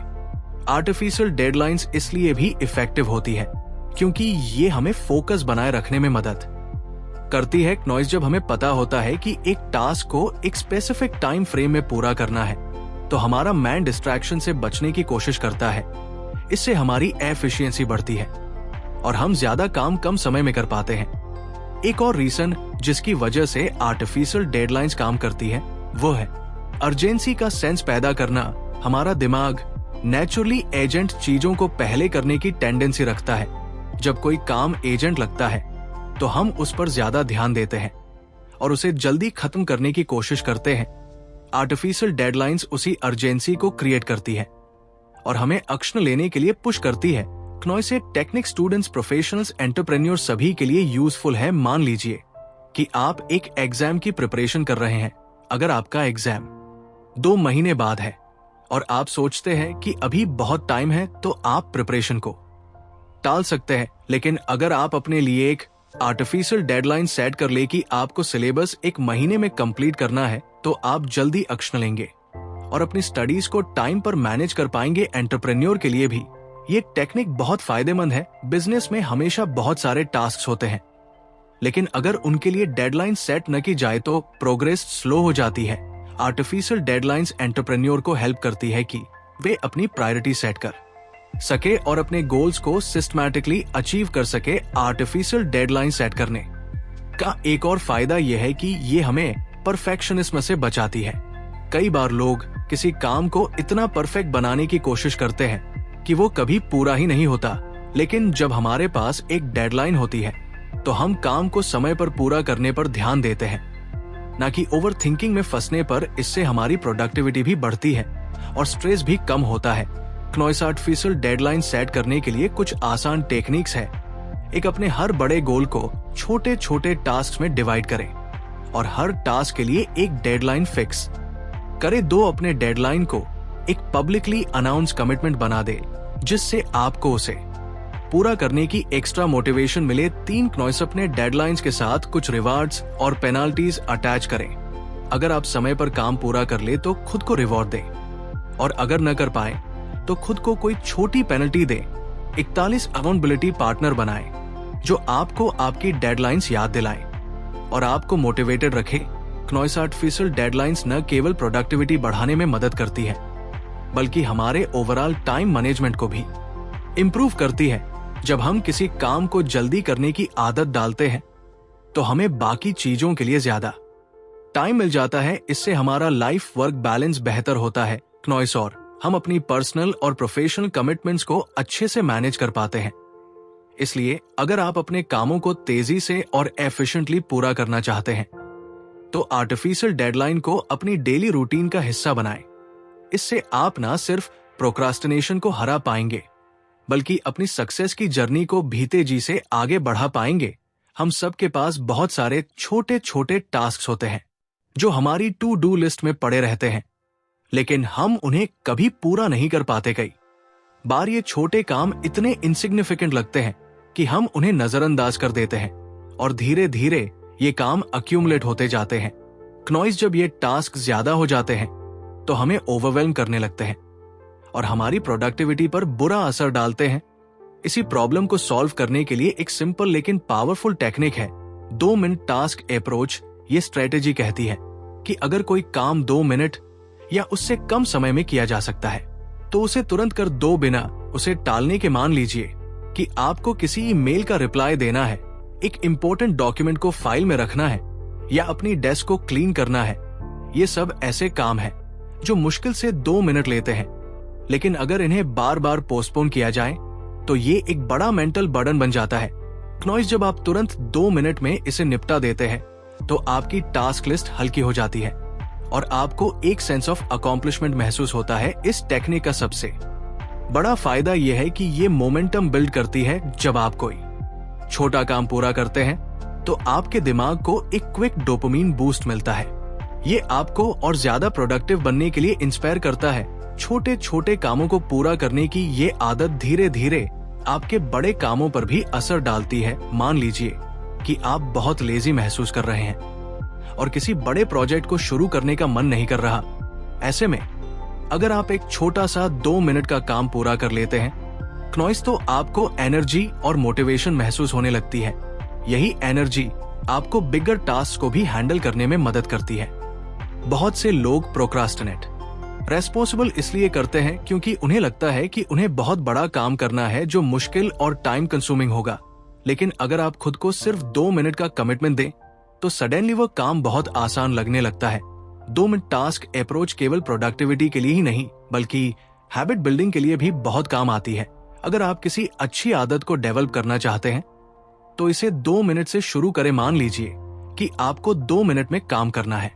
आर्टिफिशियल डेडलाइंस इसलिए भी इफेक्टिव होती है क्योंकि ये हमें फोकस बनाए रखने में मदद करती है। क्नॉइस जब हमें पता होता है कि एक टास्क को एक स्पेसिफिक टाइम फ्रेम में पूरा करना है तो हमारा माइंड डिस्ट्रैक्शन से बचने की कोशिश करता है। इससे हमारी एफिशिएंसी बढ़ती है और हम ज्यादा काम कम समय में कर पाते हैं। एक और रीजन जिसकी वजह से आर्टिफिशियल डेडलाइंस काम करती है वो है अर्जेंसी का सेंस पैदा करना। हमारा दिमाग नेचुरली एजेंट चीजों को पहले करने की टेंडेंसी रखता है। जब कोई काम एजेंट लगता है तो हम उस पर ज्यादा ध्यान देते हैं और उसे जल्दी खत्म करने की कोशिश करते हैं, आर्टिफिशियल डेडलाइंस उसी अर्जेंसी को क्रिएट करती है और हमें एक्शन लेने के लिए पुश करती है। क्नोइसे टेक्निक स्टूडेंट्स, प्रोफेशनल्स, एंटरप्रेन्योर सभी के लिए यूजफुल है। मान लीजिए कि आप एक एग्जाम की प्रिपरेशन कर रहे हैं। अगर आपका एग्जाम 2 महीने बाद है और आप सोचते हैं कि अभी बहुत टाइम है, तो आप प्रिपरेशन को टाल सकते हैं। लेकिन अगर आप अपने लिए एक आर्टिफिशियल डेडलाइन सेट कर ले कि आपको सिलेबस 1 महीने में कंप्लीट करना है, तो आप जल्दी एक्शन लेंगे और अपनी स्टडीज को टाइम पर मैनेज कर पाएंगे। एंटरप्रेन्योर के लिए भी ये टेक्निक बहुत फायदेमंद है। बिजनेस में हमेशा बहुत सारे टास्क होते हैं, लेकिन अगर उनके लिए डेडलाइन सेट न की जाए तो प्रोग्रेस स्लो हो जाती है। आर्टिफिशियल डेडलाइंस एंटरप्रेन्योर को हेल्प करती है कि वे अपनी प्रायोरिटी सेट कर सके और अपने गोल्स को सिस्टमैटिकली अचीव कर सके। आर्टिफिशियल डेडलाइन सेट करने का एक और फायदा यह है कि ये हमें परफेक्शनिज्म से बचाती है। कई बार लोग किसी काम को इतना परफेक्ट बनाने की कोशिश करते हैं कि वो कभी पूरा ही नहीं होता। लेकिन जब हमारे पास एक डेडलाइन होती है तो हम काम को समय पर पूरा करने पर ध्यान देते हैं, ना कि ओवर थिंकिंग में फंसने पर। इससे हमारी प्रोडक्टिविटी भी बढ़ती है और स्ट्रेस भी कम होता है। क्नोइस आर्टिफिशियल डेडलाइन सेट करने के लिए कुछ आसान टेक्निक्स है। एक, अपने हर बड़े गोल को छोटे छोटे टास्क में डिवाइड करें और हर टास्क के लिए एक डेडलाइन फिक्स करें। 2, अपने डेडलाइन को एक पब्लिकली अनाउंस कमिटमेंट बना दे जिससे आपको उसे पूरा करने की एक्स्ट्रा मोटिवेशन मिले। 3, क्नोइस अपने डेडलाइंस के साथ कुछ रिवार्ड्स और पेनाल्टीज अटैच करें। अगर आप समय पर काम पूरा कर ले तो खुद को रिवॉर्ड दें और अगर न कर पाए तो खुद को कोई छोटी पेनल्टी दें। 41, अकाउंटेबिलिटी पार्टनर बनाएं जो आपको आपकी डेडलाइंस याद दिलाएं और आपको मोटिवेटेड रखे। क्नोइस आर्टिफिशियल डेडलाइंस न केवल प्रोडक्टिविटी बढ़ाने में मदद करती है बल्कि हमारे ओवरऑल टाइम मैनेजमेंट को भी इंप्रूव करती है। जब हम किसी काम को जल्दी करने की आदत डालते हैं तो हमें बाकी चीजों के लिए ज्यादा टाइम मिल जाता है। इससे हमारा लाइफ वर्क बैलेंस बेहतर होता है। क्नोइस और हम अपनी पर्सनल और प्रोफेशनल कमिटमेंट्स को अच्छे से मैनेज कर पाते हैं। इसलिए अगर आप अपने कामों को तेजी से और एफिशिएंटली पूरा करना चाहते हैं तो आर्टिफिशियल डेडलाइन को अपनी डेली रूटीन का हिस्सा बनाएं। इससे आप ना सिर्फ प्रोक्रास्टिनेशन को हरा पाएंगे बल्कि अपनी सक्सेस की जर्नी को भी तेजी से आगे बढ़ा पाएंगे। हम सबके पास बहुत सारे छोटे छोटे टास्क होते हैं जो हमारी टू डू लिस्ट में पड़े रहते हैं, लेकिन हम उन्हें कभी पूरा नहीं कर पाते। कई बार ये छोटे काम इतने इनसिग्निफिकेंट लगते हैं कि हम उन्हें नजरअंदाज कर देते हैं और धीरे धीरे ये काम अक्यूमुलेट होते जाते हैं। क्नोइस जब ये टास्क ज्यादा हो जाते हैं तो हमें ओवरवेल्म करने लगते हैं और हमारी प्रोडक्टिविटी पर बुरा असर डालते हैं। इसी प्रॉब्लम को सॉल्व करने के लिए एक सिंपल लेकिन पावरफुल टेक्निक है 2 मिनट टास्क अप्रोच। ये स्ट्रेटेजी कहती है कि अगर कोई काम 2 मिनट या उससे कम समय में किया जा सकता है तो उसे तुरंत कर दो बिना उसे टालने के। मान लीजिए कि आपको किसी ईमेल का रिप्लाई देना है, एक इंपॉर्टेंट डॉक्यूमेंट को फाइल में रखना है या अपनी डेस्क को क्लीन करना है। ये सब ऐसे काम है जो मुश्किल से 2 मिनट लेते हैं, लेकिन अगर इन्हें बार बार पोस्टपोन किया जाए तो ये एक बड़ा मेंटल बर्डन बन जाता है। क्नोइस जब आप तुरंत 2 मिनट में इसे निपटा देते हैं तो आपकी टास्क लिस्ट हल्की हो जाती है और आपको एक सेंस ऑफ अकॉम्प्लिशमेंट महसूस होता है। इस टेक्निक का सबसे बड़ा फायदा यह है कि ये मोमेंटम बिल्ड करती है। जब आप कोई छोटा काम पूरा करते हैं तो आपके दिमाग को एक क्विक डोपामिन बूस्ट मिलता है। ये आपको और ज्यादा प्रोडक्टिव बनने के लिए इंस्पायर करता है। छोटे छोटे कामों को पूरा करने की ये आदत धीरे धीरे आपके बड़े कामों पर भी असर डालती है। मान लीजिए कि आप बहुत लेजी महसूस कर रहे हैं और किसी बड़े प्रोजेक्ट को शुरू करने का मन नहीं कर रहा। ऐसे में अगर आप एक छोटा सा 2 मिनट का काम पूरा कर लेते हैं क्नोइस, तो आपको एनर्जी और मोटिवेशन महसूस होने लगती है। यही एनर्जी आपको बिगर टास्क को भी हैंडल करने में मदद करती है। बहुत से लोग प्रोक्रास्टिनेट रेस्पॉन्सिबल इसलिए करते हैं क्योंकि उन्हें लगता है कि उन्हें बहुत बड़ा काम करना है जो मुश्किल और टाइम कंज्यूमिंग होगा। लेकिन अगर आप खुद को सिर्फ 2 मिनट का कमिटमेंट दें तो सडनली वो काम बहुत आसान लगने लगता है। 2 मिनट टास्क अप्रोच केवल प्रोडक्टिविटी के लिए ही नहीं बल्कि हैबिट बिल्डिंग के लिए भी बहुत काम आती है। अगर आप किसी अच्छी आदत को डेवलप करना चाहते हैं तो इसे 2 मिनट से शुरू करें। मान लीजिए कि आपको 2 मिनट में काम करना है।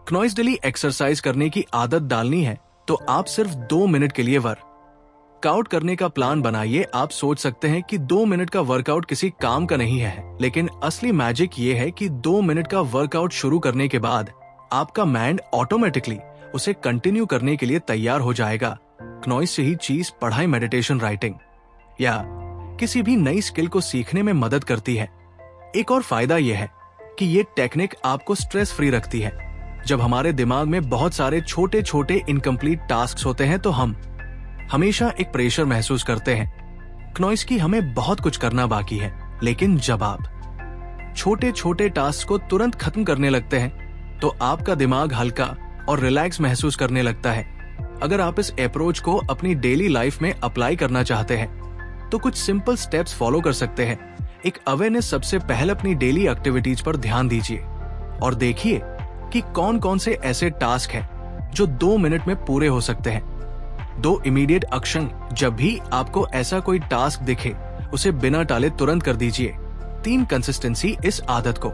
क्नॉइस डेली एक्सरसाइज करने की आदत डालनी है तो आप सिर्फ 2 मिनट के लिए वर्कआउट करने का प्लान बनाइए। आप सोच सकते हैं कि 2 मिनट का वर्कआउट किसी काम का नहीं है, लेकिन असली मैजिक ये है कि 2 मिनट का वर्कआउट शुरू करने के बाद आपका माइंड ऑटोमेटिकली उसे कंटिन्यू करने के लिए तैयार हो जाएगा। क्नॉइस से ही चीज पढ़ाई, मेडिटेशन, राइटिंग या किसी भी नई स्किल को सीखने में मदद करती है। एक और फायदा यह है कि ये टेक्निक आपको स्ट्रेस फ्री रखती है। जब हमारे दिमाग में बहुत सारे छोटे छोटे इनकम्प्लीट टास्क होते हैं तो हम हमेशा एक प्रेशर महसूस करते हैं क्नॉइस की हमें बहुत कुछ करना बाकी है। लेकिन जब आप छोटे छोटे टास्क को तुरंत खत्म करने लगते हैं तो आपका दिमाग हल्का और रिलैक्स महसूस करने लगता है। अगर आप इस अप्रोच को अपनी डेली लाइफ में अप्लाई करना चाहते हैं तो कुछ सिंपल स्टेप्स फॉलो कर सकते हैं। एक अवेयरनेस, सबसे पहले अपनी डेली एक्टिविटीज पर ध्यान दीजिए और देखिए कि कौन कौन से ऐसे टास्क हैं जो 2 मिनट में पूरे हो सकते हैं। 2 इमीडिएट एक्शन, जब भी आपको ऐसा कोई टास्क दिखे उसे बिना टाले तुरंत कर दीजिए। 3 कंसिस्टेंसी, इस आदत को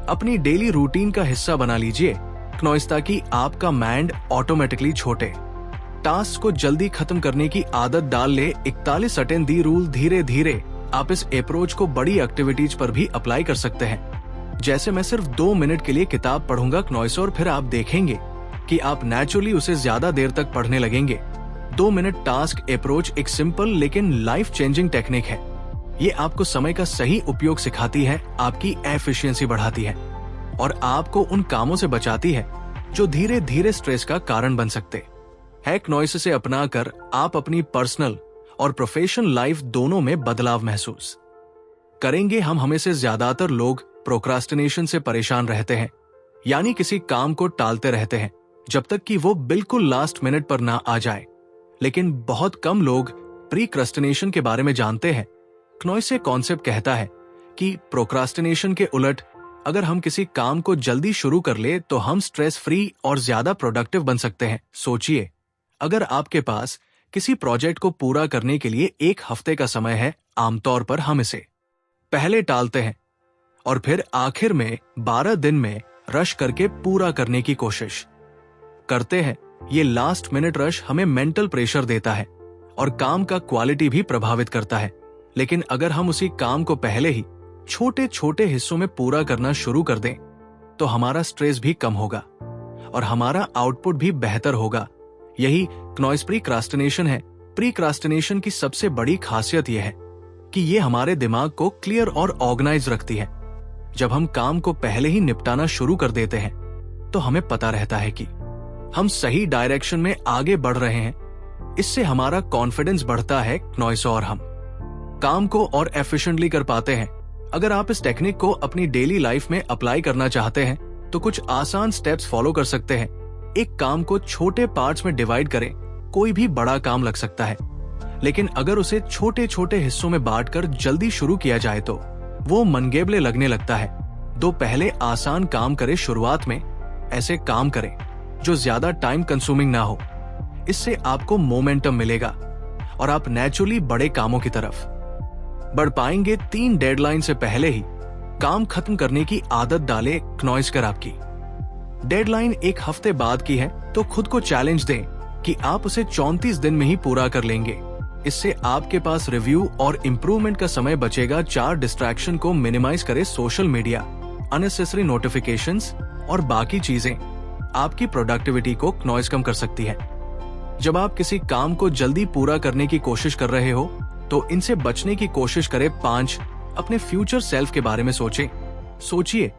अपनी डेली रूटीन का हिस्सा बना लीजिए क्नॉइस, ताकि आपका माइंड ऑटोमेटिकली छोटे टास्क को जल्दी खत्म करने की आदत डाल ले। 41 अटेंड दी रूल, धीरे धीरे आप इस अप्रोच को बड़ी एक्टिविटीज पर भी अप्लाई कर सकते हैं। जैसे मैं सिर्फ 2 मिनट के लिए किताब पढ़ूंगा क्नॉइस, और फिर आप देखेंगे कि आप नेचुरली उसे ज्यादा देर तक पढ़ने लगेंगे। 2 मिनट टास्क अप्रोच एक सिंपल लेकिन लाइफ चेंजिंग टेक्निक है। ये आपको समय का सही उपयोग सिखाती है, आपकी एफिशिएंसी बढ़ाती है और आपको उन कामों से बचाती है जो धीरे धीरे स्ट्रेस का कारण बन सकते हैं। क्नॉइस से अपनाकर आप अपनी पर्सनल और प्रोफेशनल लाइफ दोनों में बदलाव महसूस करेंगे। हम हमें से ज्यादातर लोग प्रोक्रास्टिनेशन से परेशान रहते हैं, यानी किसी काम को टालते रहते हैं जब तक कि वो बिल्कुल लास्ट मिनट पर ना आ जाए। लेकिन बहुत कम लोग प्रीक्रस्टिनेशन के बारे में जानते हैं। क्नॉइस से कॉन्सेप्ट कहता है कि प्रोक्रास्टिनेशन के उलट अगर हम किसी काम को जल्दी शुरू कर ले तो हम स्ट्रेस फ्री और ज्यादा प्रोडक्टिव बन सकते हैं। सोचिए, अगर आपके पास किसी प्रोजेक्ट को पूरा करने के लिए 1 हफ्ते का समय है, आमतौर पर हम इसे पहले टालते हैं और फिर आखिर में 12 दिन में रश करके पूरा करने की कोशिश करते हैं। ये लास्ट मिनट रश हमें मेंटल प्रेशर देता है और काम का क्वालिटी भी प्रभावित करता है। लेकिन अगर हम उसी काम को पहले ही छोटे छोटे हिस्सों में पूरा करना शुरू कर दें तो हमारा स्ट्रेस भी कम होगा और हमारा आउटपुट भी बेहतर होगा। यही क्नॉइस प्रीक्रास्टिनेशन है। प्रीक्रास्टिनेशन की सबसे बड़ी खासियत यह है कि ये हमारे दिमाग को क्लियर और ऑर्गेनाइज रखती है। जब हम काम को पहले ही निपटाना शुरू कर देते हैं तो हमें पता रहता है कि हम सही डायरेक्शन में आगे बढ़ रहे हैं। इससे हमारा कॉन्फिडेंस बढ़ता है क्नॉइस, और हम काम को और एफिशिएंटली कर पाते हैं। अगर आप इस टेक्निक को अपनी डेली लाइफ में अप्लाई करना चाहते हैं तो कुछ आसान स्टेप्स फॉलो कर सकते हैं। एक काम को छोटे पार्ट्स में डिवाइड करें। कोई भी बड़ा काम लग सकता है, लेकिन अगर उसे छोटे छोटे हिस्सों में बांटकर जल्दी शुरू किया जाए तो वो मनगेबले लगने लगता है। 2 पहले आसान काम करें। शुरुआत में ऐसे काम करें जो ज्यादा टाइम कंज्यूमिंग ना हो। इससे आपको मोमेंटम मिलेगा और आप नेचुरली बड़े कामों की तरफ बढ़ पाएंगे। 3 डेडलाइन से पहले ही काम खत्म करने की आदत डाले क्नॉइस। कर आपकी डेडलाइन 1 हफ्ते बाद की है तो खुद को चैलेंज दें कि आप उसे 34 दिन में ही पूरा कर लेंगे। इससे आपके पास रिव्यू और इम्प्रूवमेंट का समय बचेगा। 4 डिस्ट्रैक्शन को मिनिमाइज करें। सोशल मीडिया, अननेसेसरी नोटिफिकेशंस और बाकी चीजें आपकी प्रोडक्टिविटी को क्नॉइस कम कर सकती है। जब आप किसी काम को जल्दी पूरा करने की कोशिश कर रहे हो तो इनसे बचने की कोशिश करें। 5 अपने फ्यूचर सेल्फ के बारे में सोचें। सोचिए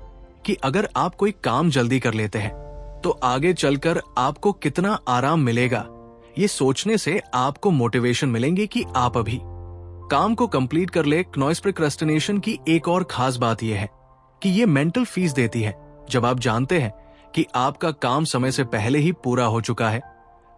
कि अगर आप कोई काम जल्दी कर लेते हैं तो आगे चलकर आपको कितना आराम मिलेगा। ये सोचने से आपको मोटिवेशन मिलेंगे कि आप अभी काम को कंप्लीट कर ले। क्नॉइस प्रोक्रेस्टिनेशन की एक और खास बात यह है कि ये मेंटल पीस देती है। जब आप जानते हैं कि आपका काम समय से पहले ही पूरा हो चुका है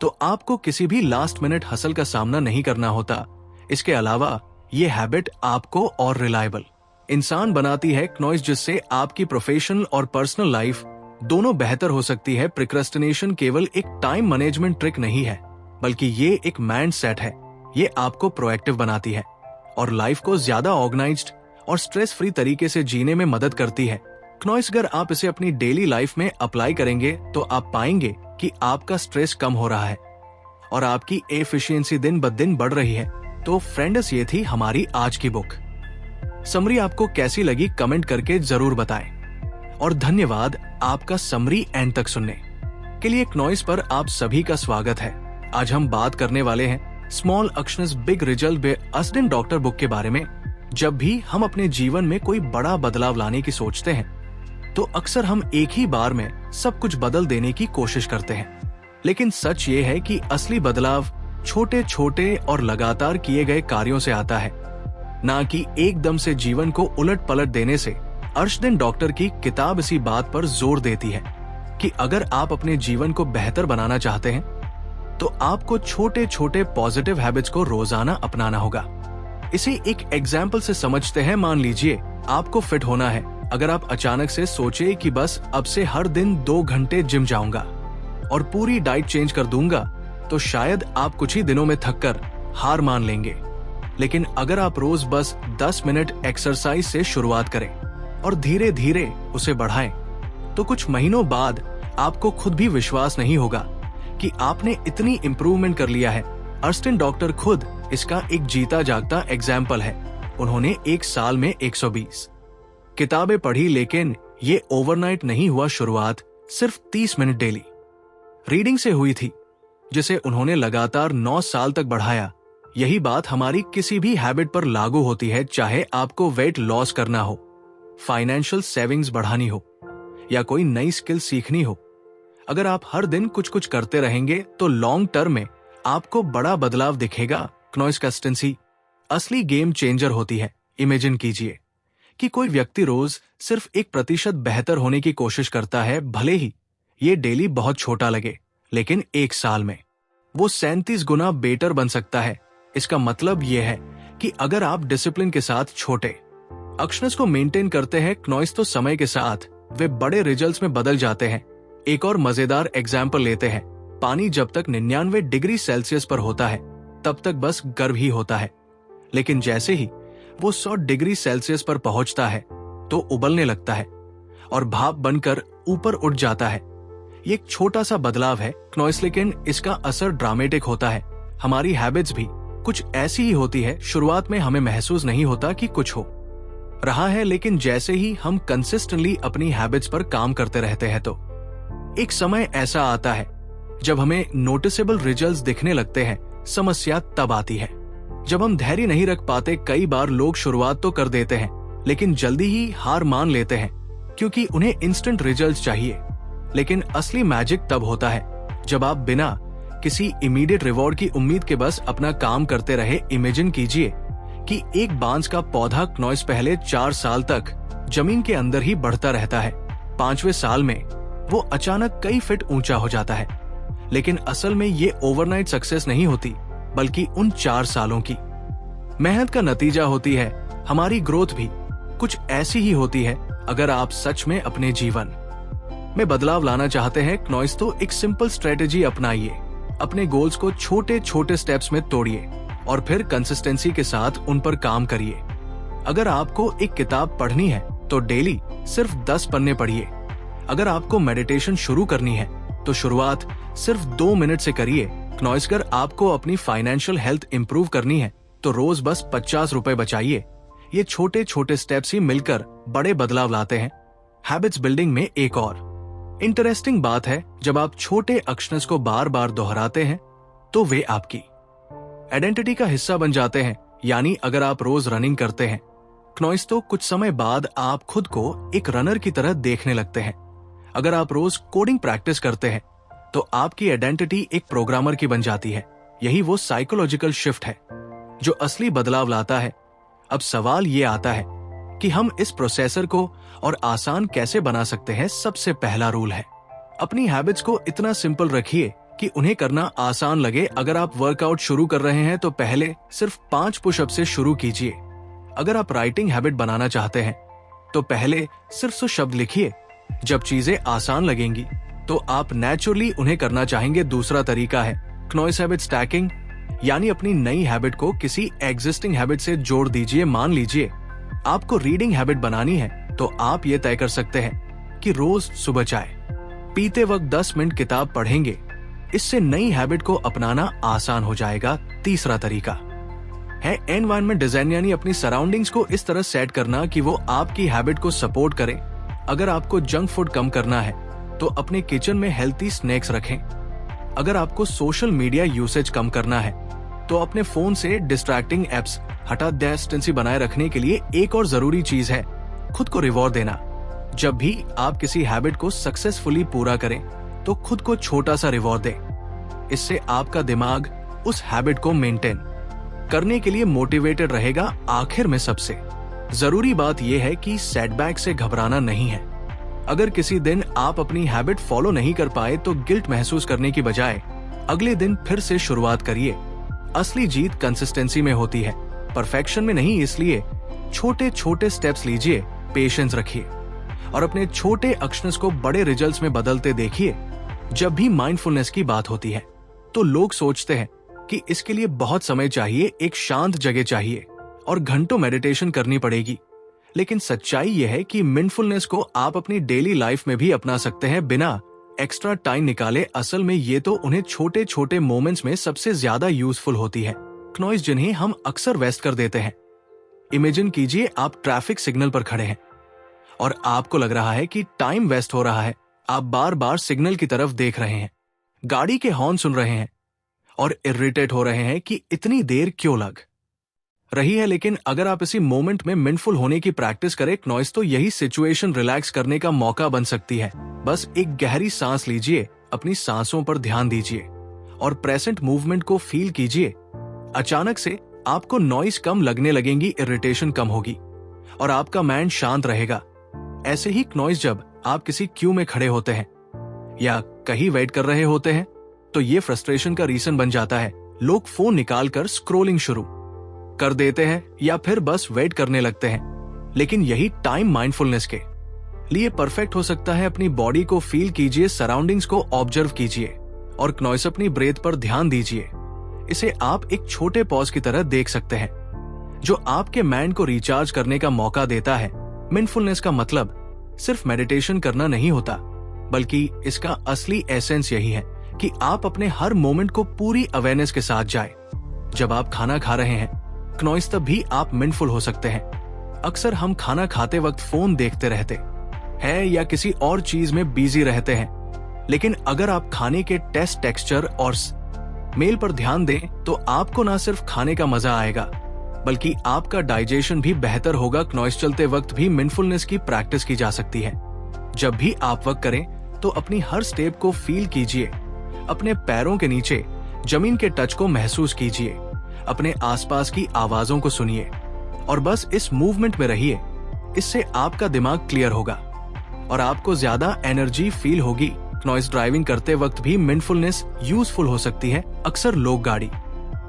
तो आपको किसी भी लास्ट मिनट हसल का सामना नहीं करना होता। इसके अलावा ये हैबिट आपको और रिलायबल इंसान बनाती है क्नॉइस, जिससे आपकी प्रोफेशनल और पर्सनल लाइफ दोनों बेहतर हो सकती है। प्रोक्रेस्टिनेशन केवल एक टाइम मैनेजमेंट ट्रिक नहीं है, बल्कि ये एक माइंड सेट है। ये आपको प्रोएक्टिव बनाती है और लाइफ को ज्यादा ऑर्गेनाइज्ड और स्ट्रेस फ्री तरीके से जीने में मदद करती है। क्नॉइस अगर आप इसे अपनी डेली लाइफ में अप्लाई करेंगे तो आप पाएंगे कि आपका स्ट्रेस कम हो रहा है और आपकी एफिशिएंसी दिन ब दिन बढ़ रही है। तो फ्रेंड्स, ये थी हमारी आज की बुक समरी। आपको कैसी लगी कमेंट करके जरूर बताएं और धन्यवाद आपका समरी एंड तक सुनने के लिए। क्नॉइस पर आप सभी का स्वागत है। आज हम बात करने वाले हैं small actions big result by असडेन डॉक्टर बुक के बारे में। जब भी हम अपने जीवन में कोई बड़ा बदलाव लाने की सोचते हैं तो अक्सर हम एक ही बार में सब कुछ बदल देने की कोशिश करते हैं, लेकिन सच ये है कि असली बदलाव छोटे छोटे और लगातार किए गए कार्यों से आता है, ना कि एकदम से जीवन को उलट पलट देने से। असडेन डॉक्टर की किताब इसी बात पर जोर देती है कि अगर आप अपने जीवन को बेहतर बनाना चाहते हैं तो आपको छोटे छोटे पॉजिटिव हैबिट्स को रोजाना अपनाना होगा। इसे एक एग्जाम्पल से समझते हैं। मान लीजिए आपको फिट होना है। अगर आप अचानक से सोचे कि बस अब से हर दिन 2 घंटे जिम जाऊंगा और पूरी डाइट चेंज कर दूंगा, तो शायद आप कुछ ही दिनों में थककर हार मान लेंगे। लेकिन अगर आप रोज बस 10 मिनट एक्सरसाइज से शुरुआत करें और धीरे धीरे उसे बढ़ाएं, तो कुछ महीनों बाद आपको खुद भी विश्वास नहीं होगा कि आपने इतनी इंप्रूवमेंट कर लिया है। असडेन डॉक्टर खुद इसका एक जीता जागता एग्जाम्पल है। उन्होंने एक साल में 120 किताबें पढ़ी, लेकिन ये ओवरनाइट नहीं हुआ। शुरुआत सिर्फ 30 मिनट डेली रीडिंग से हुई थी, जिसे उन्होंने लगातार 9 साल तक बढ़ाया। यही बात हमारी किसी भी हैबिट पर लागू होती है, चाहे आपको वेट लॉस करना हो, फाइनेंशियल सेविंग्स बढ़ानी हो या कोई नई स्किल सीखनी हो। अगर आप हर दिन कुछ कुछ करते रहेंगे तो लॉन्ग टर्म में आपको बड़ा बदलाव दिखेगा। क्नॉइस कंसिस्टेंसी असली गेम चेंजर होती है। इमेजिन कीजिए कि कोई व्यक्ति रोज सिर्फ 1% बेहतर होने की कोशिश करता है। भले ही ये डेली बहुत छोटा लगे, लेकिन एक साल में वो 37 गुना बेटर बन सकता है। इसका मतलब ये है कि अगर आप डिसिप्लिन के साथ छोटे एक्शंस को मेंटेन करते हैं क्नॉइस, तो समय के साथ वे बड़े रिजल्ट्स में बदल जाते हैं। एक और मजेदार एग्जाम्पल लेते हैं। पानी जब तक 99 डिग्री सेल्सियस पर होता है तब तक बस गर्म ही होता है, लेकिन जैसे ही वो 100 डिग्री सेल्सियस पर पहुंचता है तो उबलने लगता है और भाप बनकर ऊपर उठ जाता है। ये एक छोटा सा बदलाव है क्नॉइस, लेकिन इसका असर ड्रामेटिक होता है। हमारी हैबिट्स भी कुछ ऐसी ही होती है। शुरुआत में हमें महसूस नहीं होता कि कुछ हो रहा है, लेकिन जैसे ही हम कंसिस्टेंटली अपनी हैबिट्स पर काम करते रहते हैं तो एक समय ऐसा आता है जब हमें नोटिसेबल रिजल्ट्स दिखने लगते हैं। समस्या तब आती है जब हम धैर्य नहीं रख पाते। कई बार लोग शुरुआत तो कर देते हैं, लेकिन जल्दी ही हार मान लेते हैं क्योंकि उन्हें इंस्टेंट रिजल्ट्स चाहिए। लेकिन असली मैजिक तब होता है जब आप बिना किसी इमीडिएट रिवॉर्ड की उम्मीद के बस अपना काम करते रहे। इमेजिन कीजिए कि एक बांस का पौधा क्नॉइस पहले 4 साल तक जमीन के अंदर ही बढ़ता रहता है। 5वें साल में वो अचानक कई फीट ऊंचा हो जाता है। लेकिन असल में ये ओवरनाइट सक्सेस नहीं होती, बल्कि उन 4 सालों की मेहनत का नतीजा होती है। हमारी ग्रोथ भी कुछ ऐसी ही होती है। अगर आप सच में अपने जीवन में बदलाव लाना चाहते हैं क्नॉइस, तो एक सिंपल स्ट्रेटेजी अपनाइए। अपने गोल्स को छोटे छोटे स्टेप्स में तोड़िए और फिर कंसिस्टेंसी के साथ उन पर काम करिए। अगर आपको एक किताब पढ़नी है तो डेली सिर्फ 10 पन्ने पढ़िए। अगर आपको मेडिटेशन शुरू करनी है तो शुरुआत सिर्फ 2 मिनट से करिए। क्नॉइस, अगर आपको अपनी फाइनेंशियल हेल्थ इंप्रूव करनी है तो रोज बस 50 रुपए बचाइए। ये छोटे छोटे स्टेप्स ही मिलकर बड़े बदलाव लाते हैं। हैबिट्स बिल्डिंग में एक और इंटरेस्टिंग बात है, जब आप छोटे एक्शंस को बार बार दोहराते हैं तो वे आपकी आइडेंटिटी का हिस्सा बन जाते हैं। यानी अगर आप रोज रनिंग करते हैं क्नॉइस, तो कुछ समय बाद आप खुद को एक रनर की तरह देखने लगते हैं। अगर आप रोज कोडिंग प्रैक्टिस करते हैं तो आपकी आइडेंटिटी एक प्रोग्रामर की बन जाती है। यही वो साइकोलॉजिकल शिफ्ट है जो असली बदलाव लाता है। अब सवाल ये आता है कि हम इस प्रोसेसर को और आसान कैसे बना सकते हैं। सबसे पहला रूल है, अपनी हैबिट्स को इतना सिंपल रखिए कि उन्हें करना आसान लगे। अगर आप वर्कआउट शुरू कर रहे हैं तो पहले सिर्फ 5 पुशअप से शुरू कीजिए। अगर आप राइटिंग हैबिट बनाना चाहते हैं तो पहले सिर्फ 100 शब्द लिखिए। जब चीजें आसान लगेंगी तो आप नेचुरली उन्हें करना चाहेंगे। दूसरा तरीका है क्नॉइस हैबिट स्टैकिंग, यानी अपनी नई हैबिट को किसी एग्जिस्टिंग हैबिट से जोड़ दीजिए। मान लीजिए आपको रीडिंग हैबिट बनानी है तो आप ये तय कर सकते हैं कि रोज सुबह चाय पीते वक्त 10 मिनट किताब पढ़ेंगे। इससे नई हैबिट को अपनाना आसान हो जाएगा। तीसरा तरीका है एनवायरनमेंट डिजाइन, यानी अपनी सराउंडिंग्स को इस तरह सेट करना कि वो आपकी हैबिट को सपोर्ट करें। अगर आपको जंक फूड कम करना है तो अपने किचन में हेल्थी स्नैक्स रखें। अगर आपको सोशल मीडिया यूसेज कम करना है तो अपने फोन से डिस्ट्रैक्टिंग एप्स हटा दें। कंसिस्टेंसी बनाए रखने के लिए एक और जरूरी चीज है खुद को रिवॉर्ड देना। जब भी आप किसी हैबिट को सक्सेसफुली पूरा करें तो खुद को छोटा सा रिवॉर्ड दें। इससे आपका दिमाग उस हैबिट को मेंटेन करने के लिए मोटिवेटेड रहेगा। आखिर में सबसे जरूरी बात यह है कि सेटबैक से घबराना नहीं है। अगर किसी दिन आप अपनी हैबिट फॉलो नहीं कर पाए तो गिल्ट महसूस करने की बजाय अगले दिन फिर से शुरुआत करिए। असली जीत कंसिस्टेंसी में होती है, परफेक्शन में नहीं। इसलिए छोटे छोटे स्टेप्स लीजिए, पेशेंस रखिए और अपने छोटे एक्शंस को बड़े रिजल्ट्स में बदलते देखिए। जब भी माइंडफुलनेस की बात होती है तो लोग सोचते हैं कि इसके लिए बहुत समय चाहिए, एक शांत जगह चाहिए और घंटों मेडिटेशन करनी पड़ेगी। लेकिन सच्चाई यह है कि माइंडफुलनेस को आप अपनी डेली लाइफ में भी अपना सकते हैं बिना एक्स्ट्रा टाइम निकाले। असल में ये तो उन्हें छोटे छोटे मोमेंट्स में सबसे ज्यादा यूजफुल होती है, नॉइज जिन्हें हम अक्सर वेस्ट कर देते हैं। इमेजिन कीजिए आप ट्रैफिक सिग्नल पर खड़े हैं और आपको लग रहा है कि टाइम वेस्ट हो रहा है। आप बार बार सिग्नल की तरफ देख रहे हैं, गाड़ी के हॉर्न सुन रहे हैं और इरिटेट हो रहे हैं कि इतनी देर क्यों लग रही है। लेकिन अगर आप इसी मोमेंट में माइंडफुल होने की प्रैक्टिस करें नॉइज, तो यही सिचुएशन रिलैक्स करने का मौका बन सकती है। बस एक गहरी सांस लीजिए, अपनी सांसों पर ध्यान दीजिए और प्रेजेंट मूवमेंट को फील कीजिए। अचानक से आपको नॉइज कम लगने लगेंगी, इरिटेशन कम होगी और आपका माइंड शांत रहेगा। ऐसे ही नॉइज जब आप किसी क्यू में खड़े होते हैं या कहीं वेट कर रहे होते हैं तो ये फ्रस्ट्रेशन का रीजन बन जाता है। लोग फोन निकालकर स्क्रॉलिंग शुरू कर देते हैं या फिर बस वेट करने लगते हैं। लेकिन यही टाइम माइंडफुलनेस के लिए परफेक्ट हो सकता है। अपनी बॉडी को फील कीजिए, सराउंडिंग्स को ऑब्जर्व कीजिए और नॉइज अपनी ब्रेथ पर ध्यान दीजिए। इसे आप एक छोटे पॉज की तरह देख सकते हैं जो आपके माइंड को रिचार्ज करने का मौका देता है। माइंडफुलनेस का मतलब सिर्फ मेडिटेशन करना नहीं होता, बल्कि इसका असली एसेंस यही है कि आप अपने हर मोमेंट को पूरी अवेयरनेस के साथ जाए। जब आप खाना खा रहे हैं नॉइज, तब भी आप माइंडफुल हो सकते हैं। अक्सर हम खाना खाते वक्त फोन देखते रहते हैं या किसी और चीज में बिजी रहते हैं। लेकिन अगर आप खाने के टेस्ट, टेक्सचर और स्मेल पर ध्यान दें तो आपको ना सिर्फ खाने का मजा आएगा बल्कि आपका डाइजेशन भी बेहतर होगा। नॉइज चलते वक्त भी माइंडफुलनेस की प्रैक्टिस की जा सकती है। जब भी आप वर्क करें तो अपनी हर स्टेप को फील कीजिए, अपने पैरों के नीचे जमीन के टच को महसूस कीजिए, अपने आसपास की आवाजों को सुनिए और बस इस मूवमेंट में रहिए। इससे आपका दिमाग क्लियर होगा और आपको ज्यादा एनर्जी फील होगी। नॉइज ड्राइविंग करते वक्त भी माइंडफुलनेस यूजफुल हो सकती है। अक्सर लोग गाड़ी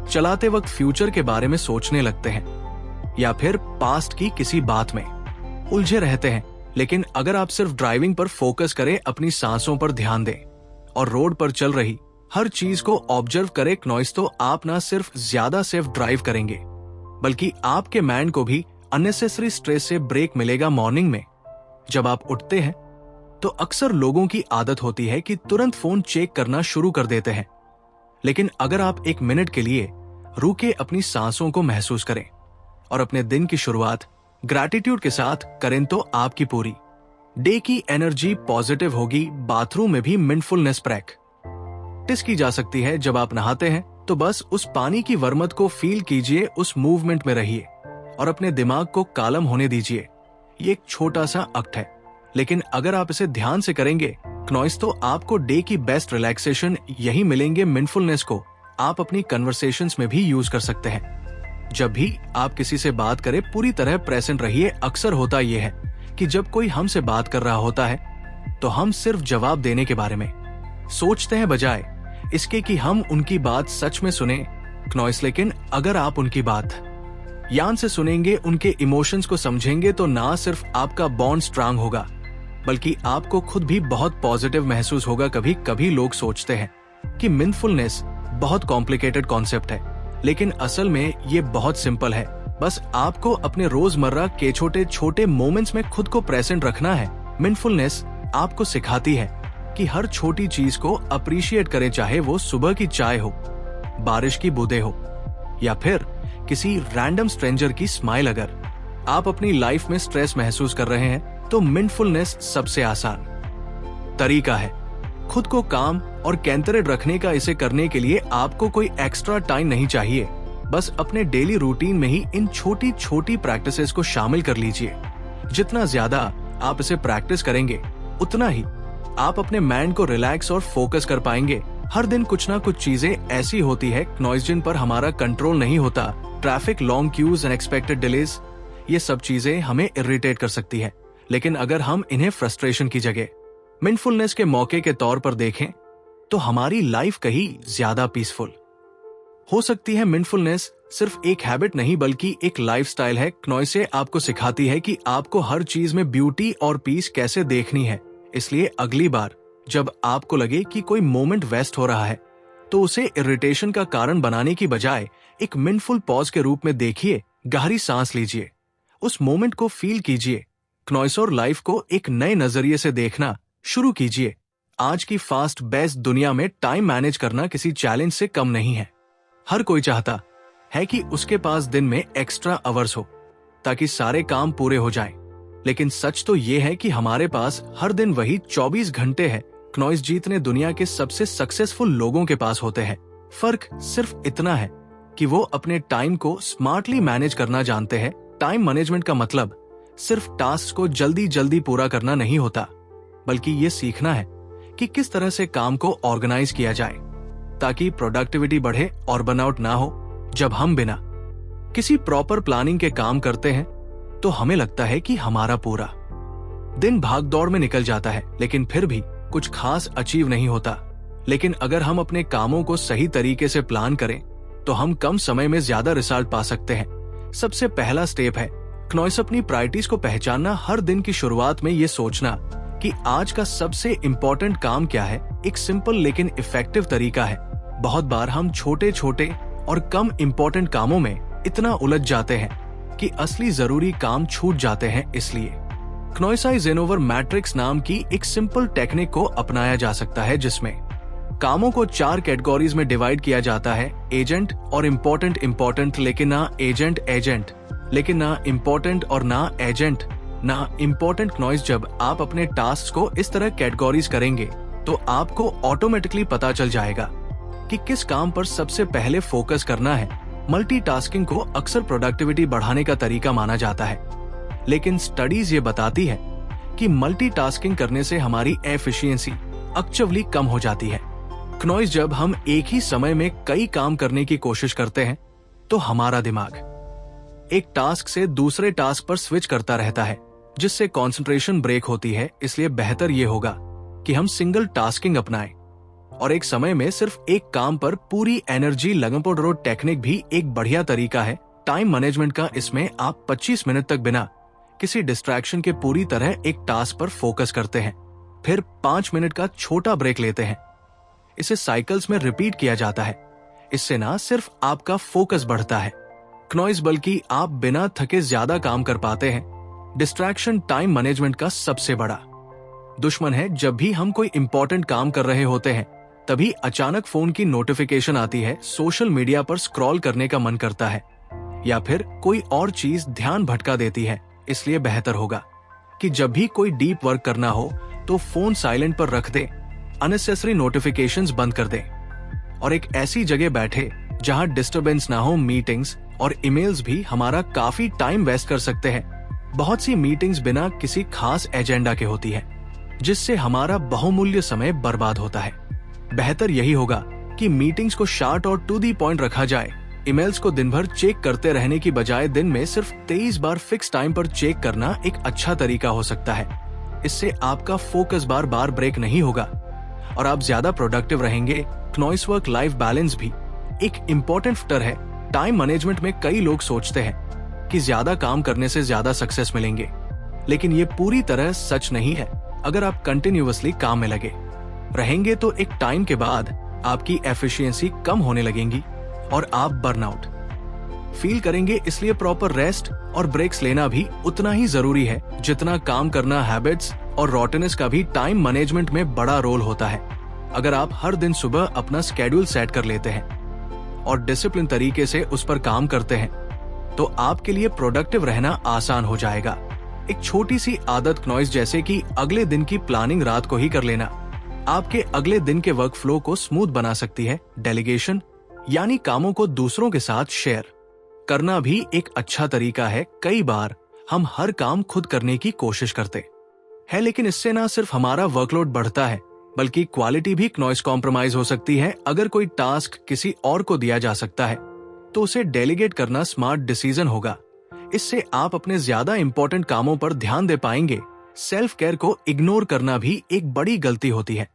चलाते वक्त फ्यूचर के बारे में सोचने लगते हैं या फिर पास्ट की किसी बात में उलझे रहते हैं। लेकिन अगर आप सिर्फ ड्राइविंग पर फोकस करें, अपनी सांसों पर ध्यान दें और रोड पर चल रही हर चीज को ऑब्जर्व करें नॉइज, तो आप ना सिर्फ ज्यादा सेफ ड्राइव करेंगे बल्कि आपके माइंड को भी अननेसेसरी स्ट्रेस से ब्रेक मिलेगा। मॉर्निंग में जब आप उठते हैं तो अक्सर लोगों की आदत होती है कि तुरंत फोन चेक करना शुरू कर देते हैं। लेकिन अगर आप एक मिनट के लिए रुके, अपनी सांसों को महसूस करें और अपने दिन की शुरुआत ग्रैटिट्यूड के साथ करें तो आपकी पूरी डे की एनर्जी पॉजिटिव होगी। बाथरूम में भी माइंडफुलनेस प्रैक्टिस की जा सकती है। जब आप नहाते हैं तो बस उस पानी की वर्मत को फील कीजिए, उस मूवमेंट में रहिए और अपने दिमाग को कालम होने दीजिए। ये एक छोटा सा एक्ट है, लेकिन अगर आप इसे ध्यान से करेंगे नॉइज, तो आपको डे की बेस्ट रिलैक्सेशन यही मिलेंगे। माइंडफुलनेस को आप अपनी कन्वर्सेशंस में भी यूज कर सकते हैं। जब भी आप किसी से बात करें पूरी तरह प्रेजेंट रहिए। अक्सर होता यह है कि जब कोई हमसे बात कर रहा होता है तो हम सिर्फ जवाब देने के बारे में सोचते हैं बजाय इसके कि हम उनकी बात सच में सुने नॉइज। लेकिन अगर आप उनकी बात ध्यान से सुनेंगे, उनके इमोशंस को समझेंगे, तो ना सिर्फ आपका बॉन्ड स्ट्रांग होगा बल्कि आपको खुद भी बहुत पॉजिटिव महसूस होगा। कभी कभी लोग सोचते हैं कि माइंडफुलनेस बहुत कॉम्प्लिकेटेड कॉन्सेप्ट है, लेकिन असल में ये बहुत सिंपल है। बस आपको अपने रोजमर्रा के छोटे छोटे मोमेंट्स में खुद को प्रेजेंट रखना है। माइंडफुलनेस आपको सिखाती है कि हर छोटी चीज को अप्रिशिएट करें, चाहे वो सुबह की चाय हो, बारिश की बूंदें हो या फिर किसी रैंडम स्ट्रेंजर की स्माइल। अगर आप अपनी लाइफ में स्ट्रेस महसूस कर रहे हैं तो माइंडफुलनेस सबसे आसान तरीका है खुद को काम और केंद्रित रखने का। इसे करने के लिए आपको कोई एक्स्ट्रा टाइम नहीं चाहिए, बस अपने डेली रूटीन में ही इन छोटी छोटी प्रैक्टिसेस को शामिल कर लीजिए। जितना ज्यादा आप इसे प्रैक्टिस करेंगे उतना ही आप अपने माइंड को रिलैक्स और फोकस कर पाएंगे। हर दिन कुछ ना कुछ चीजें ऐसी होती है नॉइज जिन पर हमारा कंट्रोल नहीं होता। Traffic, long queues, unexpected delays, ये सब चीजें हमें इरिटेट कर सकती है, लेकिन अगर हम इन्हें फ्रस्ट्रेशन की जगह माइंडफुलनेस के मौके के तौर पर देखें तो हमारी लाइफ कहीं ज्यादा पीसफुल हो सकती है। माइंडफुलनेस सिर्फ एक हैबिट नहीं बल्कि एक लाइफस्टाइल है। नॉइसे आपको सिखाती है कि आपको हर चीज में ब्यूटी और पीस कैसे देखनी है। इसलिए अगली बार जब आपको लगे कि कोई मोमेंट वेस्ट हो रहा है तो उसे इरिटेशन का कारण बनाने की बजाय एक माइंडफुल पॉज के रूप में देखिए। गहरी सांस लीजिए, उस मोमेंट को फील कीजिए। नॉइस और लाइफ को एक नए नजरिए से देखना शुरू कीजिए। आज की फास्ट बेस्ट दुनिया में टाइम मैनेज करना किसी चैलेंज से कम नहीं है। हर कोई चाहता है कि उसके पास दिन में एक्स्ट्रा आवर्स हो ताकि सारे काम पूरे हो जाएं। लेकिन सच तो ये है कि हमारे पास हर दिन वही 24 घंटे है। नॉइस जीतने दुनिया के सबसे सक्सेसफुल लोगों के पास होते हैं। फर्क सिर्फ इतना है कि वो अपने टाइम को स्मार्टली मैनेज करना जानते हैं। टाइम मैनेजमेंट का मतलब सिर्फ टास्क को जल्दी जल्दी पूरा करना नहीं होता, बल्कि ये सीखना है कि किस तरह से काम को ऑर्गेनाइज किया जाए ताकि प्रोडक्टिविटी बढ़े और बर्नआउट ना हो। जब हम बिना किसी प्रॉपर प्लानिंग के काम करते हैं तो हमें लगता है कि हमारा पूरा दिन भागदौड़ में निकल जाता है, लेकिन फिर भी कुछ खास अचीव नहीं होता। लेकिन अगर हम अपने कामों को सही तरीके से प्लान करें तो हम कम समय में ज्यादा रिजल्ट पा सकते हैं। सबसे पहला स्टेप है नॉइस अपनी प्रायोरिटीज को पहचानना। हर दिन की शुरुआत में ये सोचना कि आज का सबसे इम्पोर्टेंट काम क्या है एक सिंपल लेकिन इफेक्टिव तरीका है। बहुत बार हम छोटे छोटे और कम इम्पोर्टेंट कामों में इतना उलझ जाते हैं कि असली जरूरी काम छूट जाते हैं। इसलिए नॉइस आइजनोवर मैट्रिक्स नाम की एक सिंपल टेक्निक को अपनाया जा सकता है, जिसमें कामों को 4 कैटेगरीज में डिवाइड किया जाता है। एजेंट और इम्पोर्टेंट लेकिन ना एजेंट लेकिन ना इम्पोर्टेंट और ना एजेंट ना इम्पोर्टेंट। नॉइस जब आप अपने टास्क को इस तरह कैटेगरीज करेंगे तो आपको ऑटोमेटिकली पता चल जाएगा कि किस काम पर सबसे पहले फोकस करना है। मल्टीटास्किंग को अक्सर प्रोडक्टिविटी बढ़ाने का तरीका माना जाता है, लेकिन स्टडीज ये बताती है कि मल्टीटास्किंग करने से हमारी एफिशिएंसी एक्चुअली कम हो जाती है। नॉइस जब हम एक ही समय में कई काम करने की कोशिश करते हैं तो हमारा दिमाग एक टास्क से दूसरे टास्क पर स्विच करता रहता है, जिससे कंसंट्रेशन ब्रेक होती है। इसलिए बेहतर ये होगा कि हम सिंगल टास्किंग अपनाएं और एक समय में सिर्फ एक काम पर पूरी एनर्जी लगाएं। पोमोडोरो टेक्निक भी एक बढ़िया तरीका है टाइम मैनेजमेंट का। इसमें आप 25 मिनट तक बिना किसी डिस्ट्रैक्शन के पूरी तरह एक टास्क पर फोकस करते हैं, फिर 5 मिनट का छोटा ब्रेक लेते हैं। इसे साइकिल्स में रिपीट किया जाता है। इससे ना सिर्फ आपका फोकस बढ़ता है नॉइस, बल्कि आप बिना थके ज्यादा काम कर पाते हैं। डिस्ट्रैक्शन टाइम मैनेजमेंट का सबसे बड़ा दुश्मन है। जब भी हम कोई इंपॉर्टेंट काम कर रहे होते हैं तभी अचानक फोन की नोटिफिकेशन आती है, सोशल मीडिया पर स्क्रॉल करने का मन करता है या फिर कोई और चीज ध्यान भटका देती है। इसलिए बेहतर होगा कि जब भी कोई डीप वर्क करना हो तो फोन साइलेंट पर रख दे, अननेसेसरी नोटिफिकेशंस बंद कर दे और एक ऐसी जगह बैठे जहां डिस्टरबेंस ना हो। मीटिंग्स और ईमेल्स भी हमारा काफी टाइम वेस्ट कर सकते हैं। बहुत सी मीटिंग्स बिना किसी खास एजेंडा के होती है, जिससे हमारा बहुमूल्य समय बर्बाद होता है। बेहतर यही होगा कि मीटिंग्स को शॉर्ट और टू दी पॉइंट रखा जाए। ईमेल्स को दिन भर चेक करते रहने की बजाय दिन में सिर्फ 23 बार फिक्स टाइम पर चेक करना एक अच्छा तरीका हो सकता है। इससे आपका फोकस बार बार ब्रेक नहीं होगा और आप ज्यादा प्रोडक्टिव रहेंगे। नॉइस वर्क लाइफ बैलेंस भी एक इम्पोर्टेंट फैक्टर है। टाइम मैनेजमेंट में कई लोग सोचते हैं कि ज्यादा काम करने से ज्यादा सक्सेस मिलेंगे, लेकिन ये पूरी तरह सच नहीं है। अगर आप कंटिन्यूअसली काम में लगे रहेंगे तो एक टाइम के बाद आपकी एफिशिएंसी कम होने लगेगी और आप बर्नआउट फील करेंगे। इसलिए प्रॉपर रेस्ट और ब्रेक्स लेना भी उतना ही जरूरी है जितना काम करना। हैबिट्स और रॉटनेस का भी टाइम मैनेजमेंट में बड़ा रोल होता है। अगर आप हर दिन सुबह अपना स्केड्यूल सेट कर लेते हैं और डिसिप्लिन तरीके से उस पर काम करते हैं तो आपके लिए प्रोडक्टिव रहना आसान हो जाएगा। एक छोटी सी आदत क्नॉइस जैसे कि अगले दिन की प्लानिंग रात को ही कर लेना आपके अगले दिन के वर्क फ्लो को स्मूथ बना सकती है। डेलीगेशन यानी कामों को दूसरों के साथ शेयर करना भी एक अच्छा तरीका है। कई बार हम हर काम खुद करने की कोशिश करते हैं, लेकिन इससे ना सिर्फ हमारा वर्कलोड बढ़ता है बल्कि क्वालिटी भी नॉइस कॉम्प्रोमाइज हो सकती है। अगर कोई टास्क किसी और को दिया जा सकता है तो उसे डेलीगेट करना स्मार्ट डिसीजन होगा। इससे आप अपने ज्यादा इंपॉर्टेंट कामों पर ध्यान दे पाएंगे। सेल्फ केयर को इग्नोर करना भी एक बड़ी गलती होती है।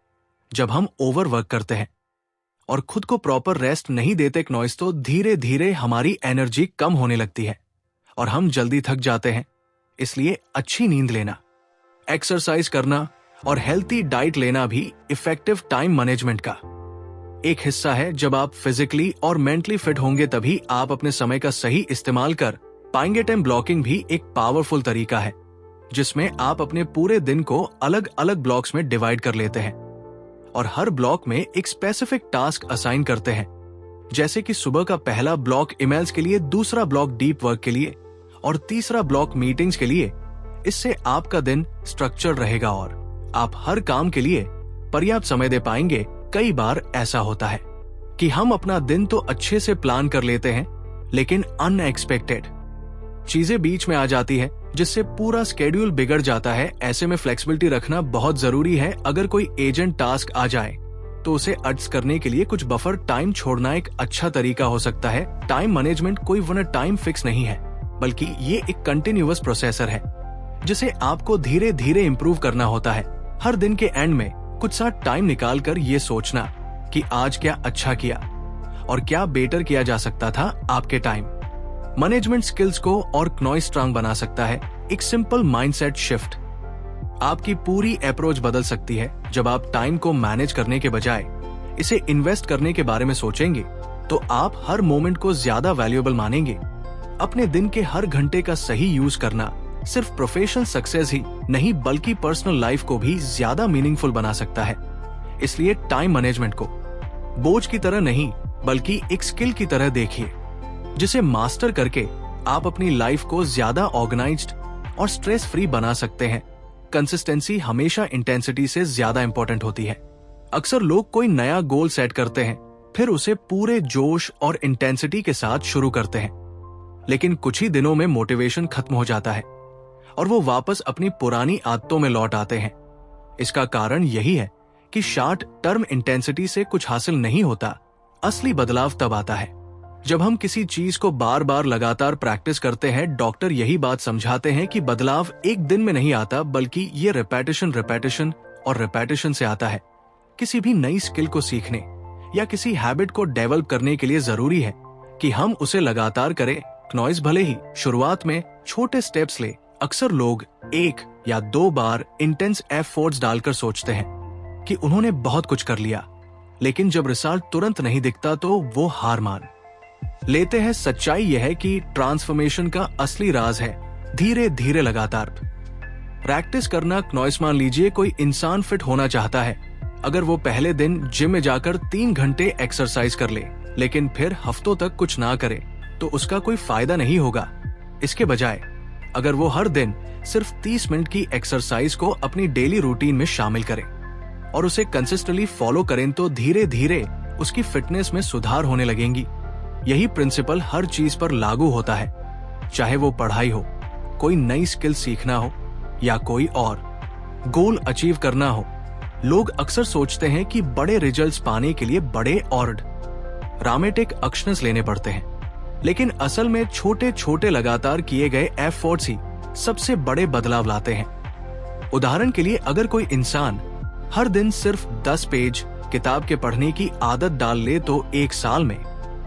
जब हम ओवरवर्क करते हैं और खुद को प्रॉपर रेस्ट नहीं देते नॉइस तो धीरे धीरे हमारी एनर्जी कम होने लगती है और हम जल्दी थक जाते हैं। इसलिए अच्छी नींद लेना, एक्सरसाइज करना और हेल्थी डाइट लेना भी इफेक्टिव टाइम मैनेजमेंट का एक हिस्सा है। जब आप फिजिकली और मेंटली फिट होंगे तभी आप अपने समय का सही इस्तेमाल कर पाएंगे। टाइम ब्लॉकिंग भी एक पावरफुल तरीका है जिसमें आप अपने पूरे दिन को अलग अलग ब्लॉक्स में डिवाइड कर लेते हैं और हर ब्लॉक में एक स्पेसिफिक टास्क असाइन करते हैं। जैसे कि सुबह का पहला ब्लॉक ईमेल्स के लिए, दूसरा ब्लॉक डीप वर्क के लिए और तीसरा ब्लॉक मीटिंग्स के लिए। इससे आपका दिन स्ट्रक्चर रहेगा और आप हर काम के लिए पर्याप्त समय दे पाएंगे। कई बार ऐसा होता है कि हम अपना दिन तो अच्छे से प्लान कर लेते हैं लेकिन अनएक्सपेक्टेड चीजें बीच में आ जाती है जिससे पूरा स्केड्यूल बिगड़ जाता है। ऐसे में फ्लेक्सिबिलिटी रखना बहुत जरूरी है। अगर कोई एजेंट टास्क आ जाए तो उसे एडजस्ट करने के लिए कुछ बफर टाइम छोड़ना एक अच्छा तरीका हो सकता है। टाइम मैनेजमेंट कोई वन टाइम फिक्स नहीं है बल्कि ये एक कंटिन्यूअस प्रोसेसर है जिसे आपको धीरे धीरे इंप्रूव करना होता है। हर दिन के एंड में कुछ सा टाइम निकाल कर ये सोचना कि आज क्या अच्छा किया और क्या बेटर किया जा सकता था। आपके टाइम मैनेजमेंट स्किल्स को और नॉइस स्ट्रांग बना सकता है। एक सिंपल माइंडसेट शिफ्ट आपकी पूरी अप्रोच बदल सकती है। जब आप टाइम को मैनेज करने के बजाय इसे इन्वेस्ट करने के बारे में सोचेंगे तो आप हर मोमेंट को ज्यादा वैल्यूएबल मानेंगे। अपने दिन के हर घंटे का सही यूज करना सिर्फ प्रोफेशनल सक्सेस ही नहीं बल्कि पर्सनल लाइफ को भी ज्यादा मीनिंगफुल बना सकता है। इसलिए टाइम मैनेजमेंट को बोझ की तरह नहीं बल्कि एक स्किल की तरह देखिए जिसे मास्टर करके आप अपनी लाइफ को ज्यादा ऑर्गेनाइज्ड और स्ट्रेस फ्री बना सकते हैं। कंसिस्टेंसी हमेशा इंटेंसिटी से ज्यादा इंपॉर्टेंट होती है। अक्सर लोग कोई नया गोल सेट करते हैं फिर उसे पूरे जोश और इंटेंसिटी के साथ शुरू करते हैं, लेकिन कुछ ही दिनों में मोटिवेशन खत्म हो जाता है और वो वापस अपनी पुरानी आदतों में लौट आते हैं। इसका कारण यही है कि शॉर्ट टर्म इंटेंसिटी से कुछ हासिल नहीं होता। असली बदलाव तब आता है जब हम किसी चीज को बार बार लगातार प्रैक्टिस करते हैं। डॉक्टर यही बात समझाते हैं कि बदलाव एक दिन में नहीं आता बल्कि ये रिपीटेशन और रिपीटेशन से आता है। किसी भी नई स्किल को सीखने या किसी हैबिट को डेवलप करने के लिए जरूरी है कि हम उसे लगातार करें। नॉइस भले ही शुरुआत में छोटे स्टेप्स ले, अक्सर लोग 1 या 2 बार इंटेंस एफर्ट्स डालकर सोचते हैं कि उन्होंने बहुत कुछ कर लिया, लेकिन जब रिजल्ट तुरंत नहीं दिखता तो वो हार मान लेते हैं। सच्चाई यह है कि ट्रांसफॉर्मेशन का असली राज है धीरे धीरे लगातार प्रैक्टिस करना। नॉइस मान लीजिए कोई इंसान फिट होना चाहता है। अगर वो पहले दिन जिम में जाकर 3 घंटे एक्सरसाइज कर ले लेकिन फिर हफ्तों तक कुछ ना करे तो उसका कोई फायदा नहीं होगा। इसके बजाय अगर वो हर दिन सिर्फ 30 मिनट की एक्सरसाइज को अपनी डेली रूटीन में शामिल करें और उसे कंसिस्टेंटली फॉलो करें तो धीरे धीरे उसकी फिटनेस में सुधार होने लगेंगी। यही प्रिंसिपल हर चीज पर लागू होता है, चाहे वो पढ़ाई हो, कोई नई स्किल सीखना हो या कोई और गोल अचीव करना हो। लोग अक्सर सोचते हैं कि बड़े रिजल्ट्स पाने के लिए बड़े और ड्रामेटिक एक्शंस लेने पड़ते हैं, लेकिन असल में छोटे छोटे लगातार किए गए एफर्ट्स ही सबसे बड़े बदलाव लाते हैं। उदाहरण के लिए अगर कोई इंसान हर दिन सिर्फ 10 पेज किताब के पढ़ने की आदत डाल ले तो 1 साल में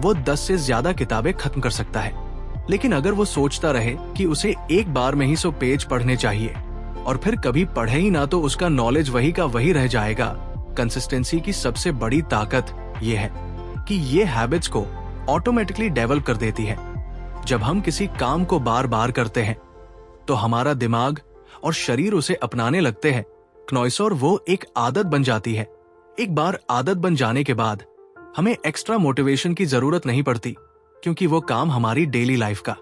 वो 10 से ज्यादा किताबें खत्म कर सकता है। लेकिन अगर वो सोचता रहे कि उसे एक बार में ही 100 पेज पढ़ने चाहिए और फिर कभी पढ़े ही ना तो उसका नॉलेज वही का वही रह जाएगा। कंसिस्टेंसी की सबसे बड़ी ताकत ये है कि ये हैबिट्स को ऑटोमेटिकली डेवलप कर देती है। जब हम किसी काम को बार बार करते हैं तो हमारा दिमाग और शरीर उसे अपनाने लगते हैं क्नॉइस, और वो एक आदत बन जाती है। एक बार आदत बन जाने के बाद हमें एक्स्ट्रा मोटिवेशन की जरूरत नहीं पड़ती, क्योंकि वो काम हमारी डेली लाइफ का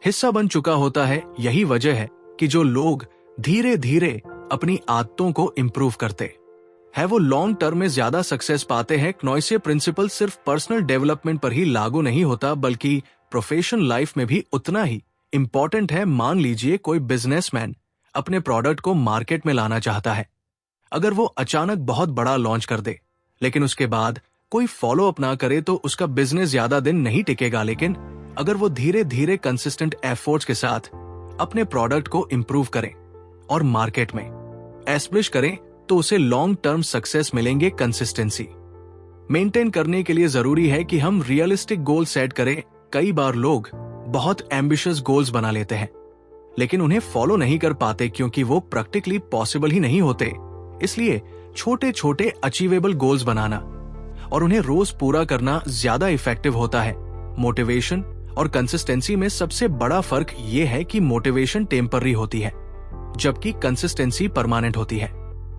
हिस्सा बन चुका होता है। यही वजह है कि जो लोग धीरे धीरे अपनी आदतों को इंप्रूव करते हैं वो लॉन्ग टर्म में ज्यादा सक्सेस पाते हैं। क्नॉइस ये प्रिंसिपल सिर्फ पर्सनल डेवलपमेंट पर ही लागू नहीं होता, बल्कि प्रोफेशनल लाइफ में भी उतना ही इंपॉर्टेंट है। मान लीजिए कोई बिजनेसमैन अपने प्रोडक्ट को मार्केट में लाना चाहता है। अगर वो अचानक बहुत बड़ा लॉन्च कर दे लेकिन उसके बाद कोई फॉलो अप ना करे तो उसका बिजनेस ज्यादा दिन नहीं टिकेगा। लेकिन अगर वो धीरे धीरे कंसिस्टेंट एफर्ट्स के साथ अपने प्रोडक्ट को इंप्रूव करें और मार्केट में एस्टैब्लिश करें तो उसे लॉन्ग टर्म सक्सेस मिलेंगे। कंसिस्टेंसी मेंटेन करने के लिए जरूरी है कि हम रियलिस्टिक गोल सेट करें। कई बार लोग बहुत एम्बिशियस गोल्स बना लेते हैं लेकिन उन्हें फॉलो नहीं कर पाते, क्योंकि वो प्रैक्टिकली पॉसिबल ही नहीं होते। इसलिए छोटे छोटे अचीवेबल गोल्स बनाना और उन्हें रोज पूरा करना ज्यादा इफेक्टिव होता है। मोटिवेशन और कंसिस्टेंसी में सबसे बड़ा फर्क ये है कि मोटिवेशन टेम्पररी होती है जबकि कंसिस्टेंसी परमानेंट होती है।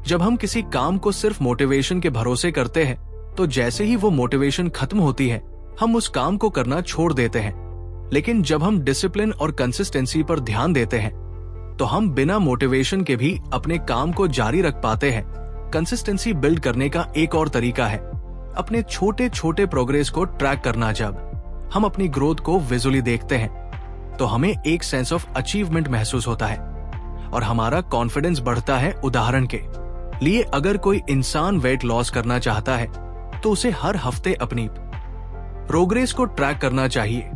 जब हम किसी काम को सिर्फ मोटिवेशन के भरोसे करते हैं तो जैसे ही वो मोटिवेशन खत्म होती है हम उस काम को करना छोड़ देते हैं। लेकिन जब हम डिसिप्लिन और कंसिस्टेंसी पर ध्यान देते हैं तो हम बिना मोटिवेशन के भी अपने काम को जारी रख पाते हैं। कंसिस्टेंसी बिल्ड करने का एक और तरीका है अपने छोटे छोटे प्रोग्रेस को ट्रैक करना। जब हम अपनी ग्रोथ को विजुअली देखते हैं तो हमें एक सेंस ऑफ अचीवमेंट महसूस होता है और हमारा कॉन्फिडेंस बढ़ता है। उदाहरण के लिए अगर कोई इंसान वेट लॉस करना चाहता है तो उसे हर हफ्ते अपनी प्रोग्रेस को ट्रैक करना चाहिए।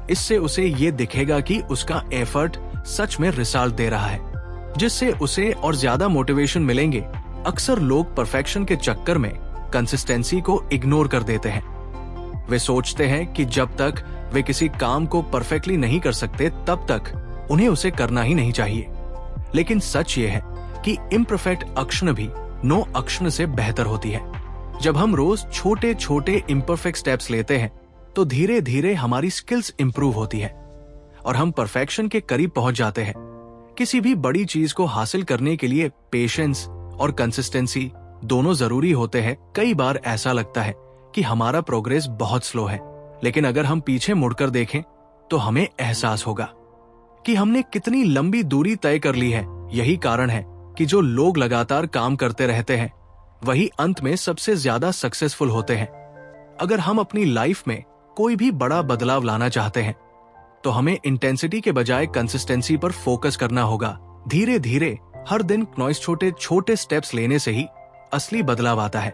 इससे उसे ये दिखेगा कि उसका एफर्ट सच में रिजल्ट दे रहा है, जिससे उसे और ज्यादा मोटिवेशन मिलेंगे। अक्सर लोग परफेक्शन के चक्कर में कंसिस्टेंसी को इग्नोर कर देते हैं। वे सोचते हैं कि जब तक वे किसी काम को परफेक्टली नहीं कर सकते तब तक उन्हें उसे करना ही नहीं चाहिए। लेकिन सच ये है कि इम्परफेक्ट एक्शन भी नो एक्शन से बेहतर होती है। जब हम रोज छोटे छोटे इम्परफेक्ट स्टेप्स लेते हैं तो धीरे धीरे हमारी स्किल्स इंप्रूव होती है और हम परफेक्शन के करीब पहुंच जाते हैं। किसी भी बड़ी चीज को हासिल करने के लिए पेशेंस और कंसिस्टेंसी दोनों जरूरी होते हैं। कई बार ऐसा लगता है कि हमारा प्रोग्रेस बहुत स्लो है, लेकिन अगर हम पीछे मुड़कर देखें तो हमें एहसास होगा कि हमने कितनी लंबी दूरी तय कर ली है। यही कारण है कि जो लोग लगातार काम करते रहते हैं वही अंत में सबसे ज्यादा सक्सेसफुल होते हैं। अगर हम अपनी लाइफ में कोई भी बड़ा बदलाव लाना चाहते हैं तो हमें इंटेंसिटी के बजाय कंसिस्टेंसी पर फोकस करना होगा। धीरे धीरे हर दिन क्नॉइस छोटे छोटे स्टेप्स लेने से ही असली बदलाव आता है।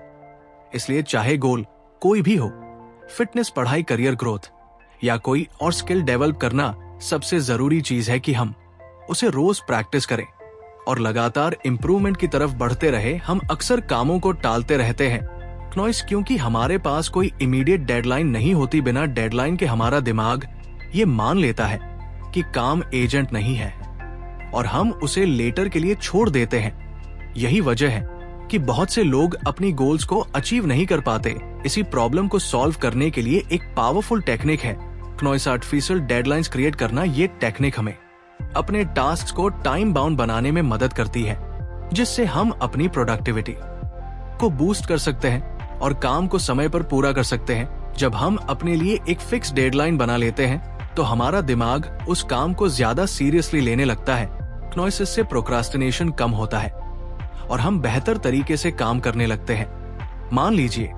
इसलिए चाहे गोल कोई भी हो, फिटनेस, पढ़ाई, करियर ग्रोथ या कोई और स्किल डेवलप करना, सबसे जरूरी चीज है कि हम उसे रोज प्रैक्टिस करें और लगातार इंप्रूवमेंट की तरफ बढ़ते रहे। हम अक्सर कामों को टालते रहते हैं क्नॉइस क्योंकि हमारे पास कोई इमीडिएट डेडलाइन नहीं होती। बिना डेडलाइन के हमारा दिमाग ये मान लेता है कि काम एजेंट नहीं है और हम उसे लेटर के लिए छोड़ देते हैं। यही वजह है कि बहुत से लोग अपनी गोल्स को अचीव नहीं कर पाते। इसी प्रॉब्लम को सॉल्व करने के लिए एक पावरफुल टेक्निक है क्नॉइस आर्टिफिशियल डेडलाइंस क्रिएट करना। ये टेक्निक हमें अपने टास्क को टाइम बाउंड बनाने में मदद करती है, जिससे हम अपनी प्रोडक्टिविटी को बूस्ट कर सकते हैं और काम को समय पर पूरा कर सकते हैं। जब हम अपने लिए एक फिक्स डेडलाइन बना लेते हैं तो हमारा दिमाग उस काम को ज्यादा सीरियसली लेने लगता है। क्नॉइस से प्रोक्रास्टिनेशन कम होता है और हम बेहतर तरीके से काम करने लगते हैं। मान लीजिए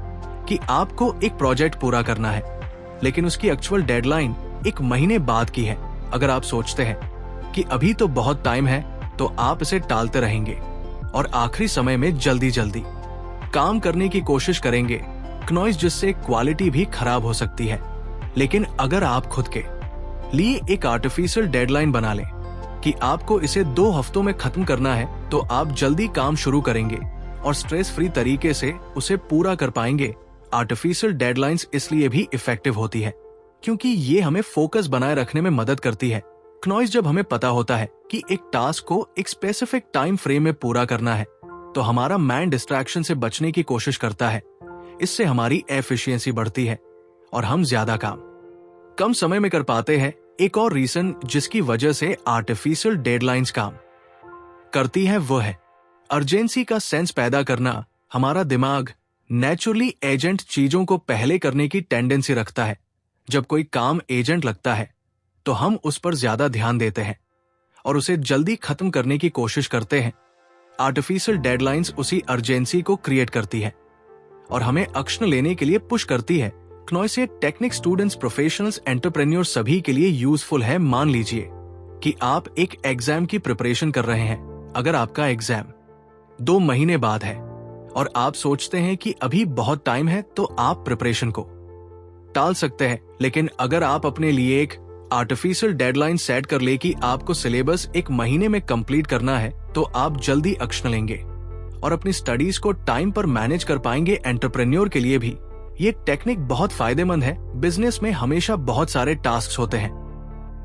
कि आपको एक प्रोजेक्ट पूरा करना है लेकिन उसकी एक्चुअल डेडलाइन एक महीने बाद की है। अगर आप सोचते हैं कि अभी तो बहुत टाइम है तो आप इसे टालते रहेंगे और आखिरी समय में जल्दी जल्दी काम करने की कोशिश करेंगे क्नॉइस, जिससे क्वालिटी भी खराब हो सकती है। लेकिन अगर आप खुद के लिए एक आर्टिफिशियल डेडलाइन बना लें कि आपको इसे 2 हफ्तों में खत्म करना है तो आप जल्दी काम शुरू करेंगे और स्ट्रेस फ्री तरीके से उसे पूरा कर पाएंगे। आर्टिफिशियल डेडलाइंस इसलिए भी इफेक्टिव होती है क्योंकि ये हमें फोकस बनाए रखने में मदद करती है। क्नॉइस जब हमें पता होता है कि एक टास्क को एक स्पेसिफिक टाइम फ्रेम में पूरा करना है तो हमारा माइंड डिस्ट्रैक्शन से बचने की कोशिश करता है। इससे हमारी एफिशिएंसी बढ़ती है और हम ज्यादा काम कम समय में कर पाते हैं। एक और रीजन जिसकी वजह से आर्टिफिशियल डेडलाइंस काम करती है वो है अर्जेंसी का सेंस पैदा करना। हमारा दिमाग नेचुरली एजेंट चीजों को पहले करने की टेंडेंसी रखता है। जब कोई काम एजेंट लगता है तो हम उस पर ज्यादा ध्यान देते हैं और उसे जल्दी खत्म करने की कोशिश करते हैं। आर्टिफिशियल डेडलाइंस उसी अर्जेंसी को क्रिएट करती है और हमें एक्शन लेने के लिए पुश करती है। क्नोइसे टेक्निक स्टूडेंट्स, प्रोफेशनल्स, एंटरप्रेन्योर सभी के लिए यूजफुल है। मान लीजिए कि आप एक एग्जाम की प्रिपरेशन कर रहे हैं। अगर आपका एग्जाम 2 महीने बाद है और आप सोचते हैं कि अभी बहुत टाइम है, तो आप प्रिपरेशन को टाल सकते हैं। लेकिन अगर आप अपने लिए एक आर्टिफिशियल डेडलाइन सेट कर ले कि आपको सिलेबस 1 महीने में कंप्लीट करना है, तो आप जल्दी एक्शन लेंगे और अपनी स्टडीज को टाइम पर मैनेज कर पाएंगे। एंटरप्रेन्योर के लिए भी ये टेक्निक बहुत फायदेमंद है। बिजनेस में हमेशा बहुत सारे टास्क होते हैं,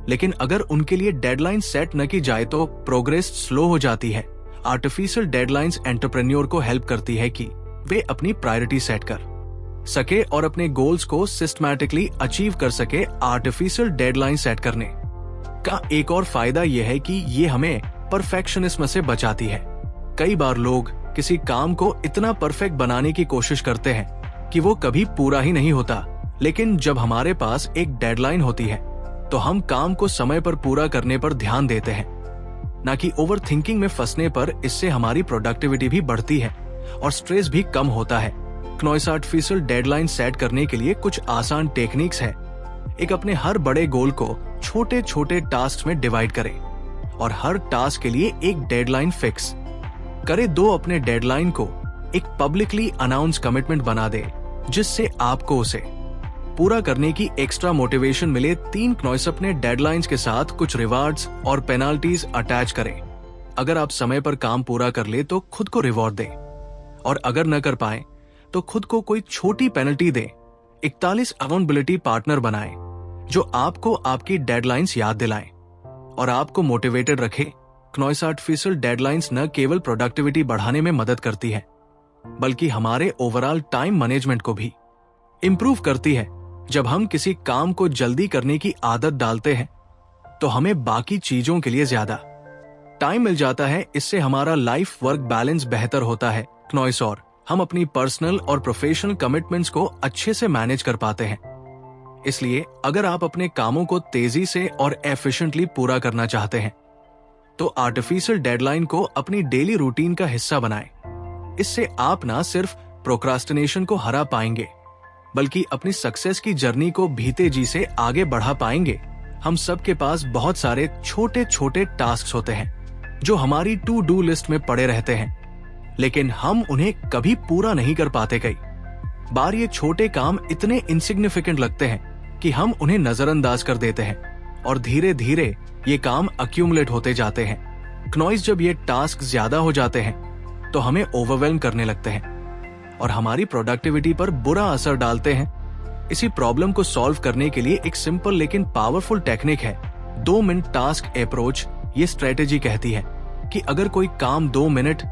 लेकिन अगर उनके लिए डेडलाइन सेट न की जाए तो प्रोग्रेस स्लो हो जाती है। आर्टिफिशियल डेडलाइंस एंटरप्रेन्योर को हेल्प करती है कि वे अपनी प्रायोरिटी सेट कर सके और अपने गोल्स को सिस्टमैटिकली अचीव कर सके। आर्टिफिशियल डेडलाइन सेट करने का एक और फायदा यह है कि ये हमें परफेक्शनिज्म से बचाती है। कई बार लोग किसी काम को इतना परफेक्ट बनाने की कोशिश करते हैं कि वो कभी पूरा ही नहीं होता। लेकिन जब हमारे पास एक डेडलाइन होती है तो हम काम को समय पर पूरा करने पर ध्यान देते हैं, ना कि ओवर थिंकिंग में फंसने पर। इससे हमारी प्रोडक्टिविटी भी बढ़ती है और स्ट्रेस भी कम होता है। क्नोइस आर्टिफिशियल डेडलाइन सेट करने के लिए कुछ आसान टेक्निक्स है। एक, अपने हर बड़े गोल को छोटे छोटे टास्क में डिवाइड करें और हर टास्क के लिए एक डेडलाइन फिक्स करें। 2, अपने डेडलाइन को एक पब्लिकली अनाउंस कमिटमेंट बना दे जिससे आपको उसे पूरा करने की एक्स्ट्रा मोटिवेशन मिले। 3, क्नोइस अपने डेडलाइंस के साथ कुछ रिवार्ड्स और पेनाल्टीज अटैच करें। अगर आप समय पर काम पूरा कर ले तो खुद को रिवॉर्ड दें और अगर न कर पाए तो खुद को कोई छोटी पेनल्टी दें। 41, अकाउंटेबिलिटी पार्टनर बनाएं जो आपको आपकी डेडलाइंस याद दिलाएं और आपको मोटिवेटेड रखे। क्नोइस आर्टिफिशियल डेडलाइंस न केवल प्रोडक्टिविटी बढ़ाने में मदद करती है बल्कि हमारे ओवरऑल टाइम मैनेजमेंट को भी इंप्रूव करती है। जब हम किसी काम को जल्दी करने की आदत डालते हैं तो हमें बाकी चीजों के लिए ज्यादा टाइम मिल जाता है। इससे हमारा लाइफ वर्क बैलेंस बेहतर होता है। क्नोइस और हम अपनी पर्सनल और प्रोफेशनल कमिटमेंट्स को अच्छे से मैनेज कर पाते हैं। इसलिए अगर आप अपने कामों को तेजी से और एफिशिएंटली पूरा करना चाहते हैं तो आर्टिफिशियल डेडलाइन को अपनी डेली रूटीन का हिस्सा बनाएं। इससे आप ना सिर्फ प्रोक्रास्टिनेशन को हरा पाएंगे बल्कि अपनी सक्सेस की जर्नी को भी तेजी से आगे बढ़ा पाएंगे। हम सब के पास बहुत सारे छोटे छोटे टास्क होते हैं जो हमारी टू डू लिस्ट में पड़े रहते हैं, लेकिन हम उन्हें कभी पूरा नहीं कर पाते। कई बार ये छोटे काम इतने इनसिग्निफिकेंट लगते हैं कि हम उन्हें नजरअंदाज कर देते हैं और धीरे धीरे ये काम अक्यूमुलेट होते जाते हैं। क्नोइस जब ये टास्क ज्यादा हो जाते हैं तो हमें ओवरवेल्म करने लगते हैं और हमारी प्रोडक्टिविटी पर बुरा असर डालते हैं। इसी प्रॉब्लम को सॉल्व करने के लिए एक सिंपल लेकिन पावरफुल टेक्निक है 2 मिनट टास्क अप्रोच। ये स्ट्रेटेजी कहती है कि अगर कोई काम 2 मिनट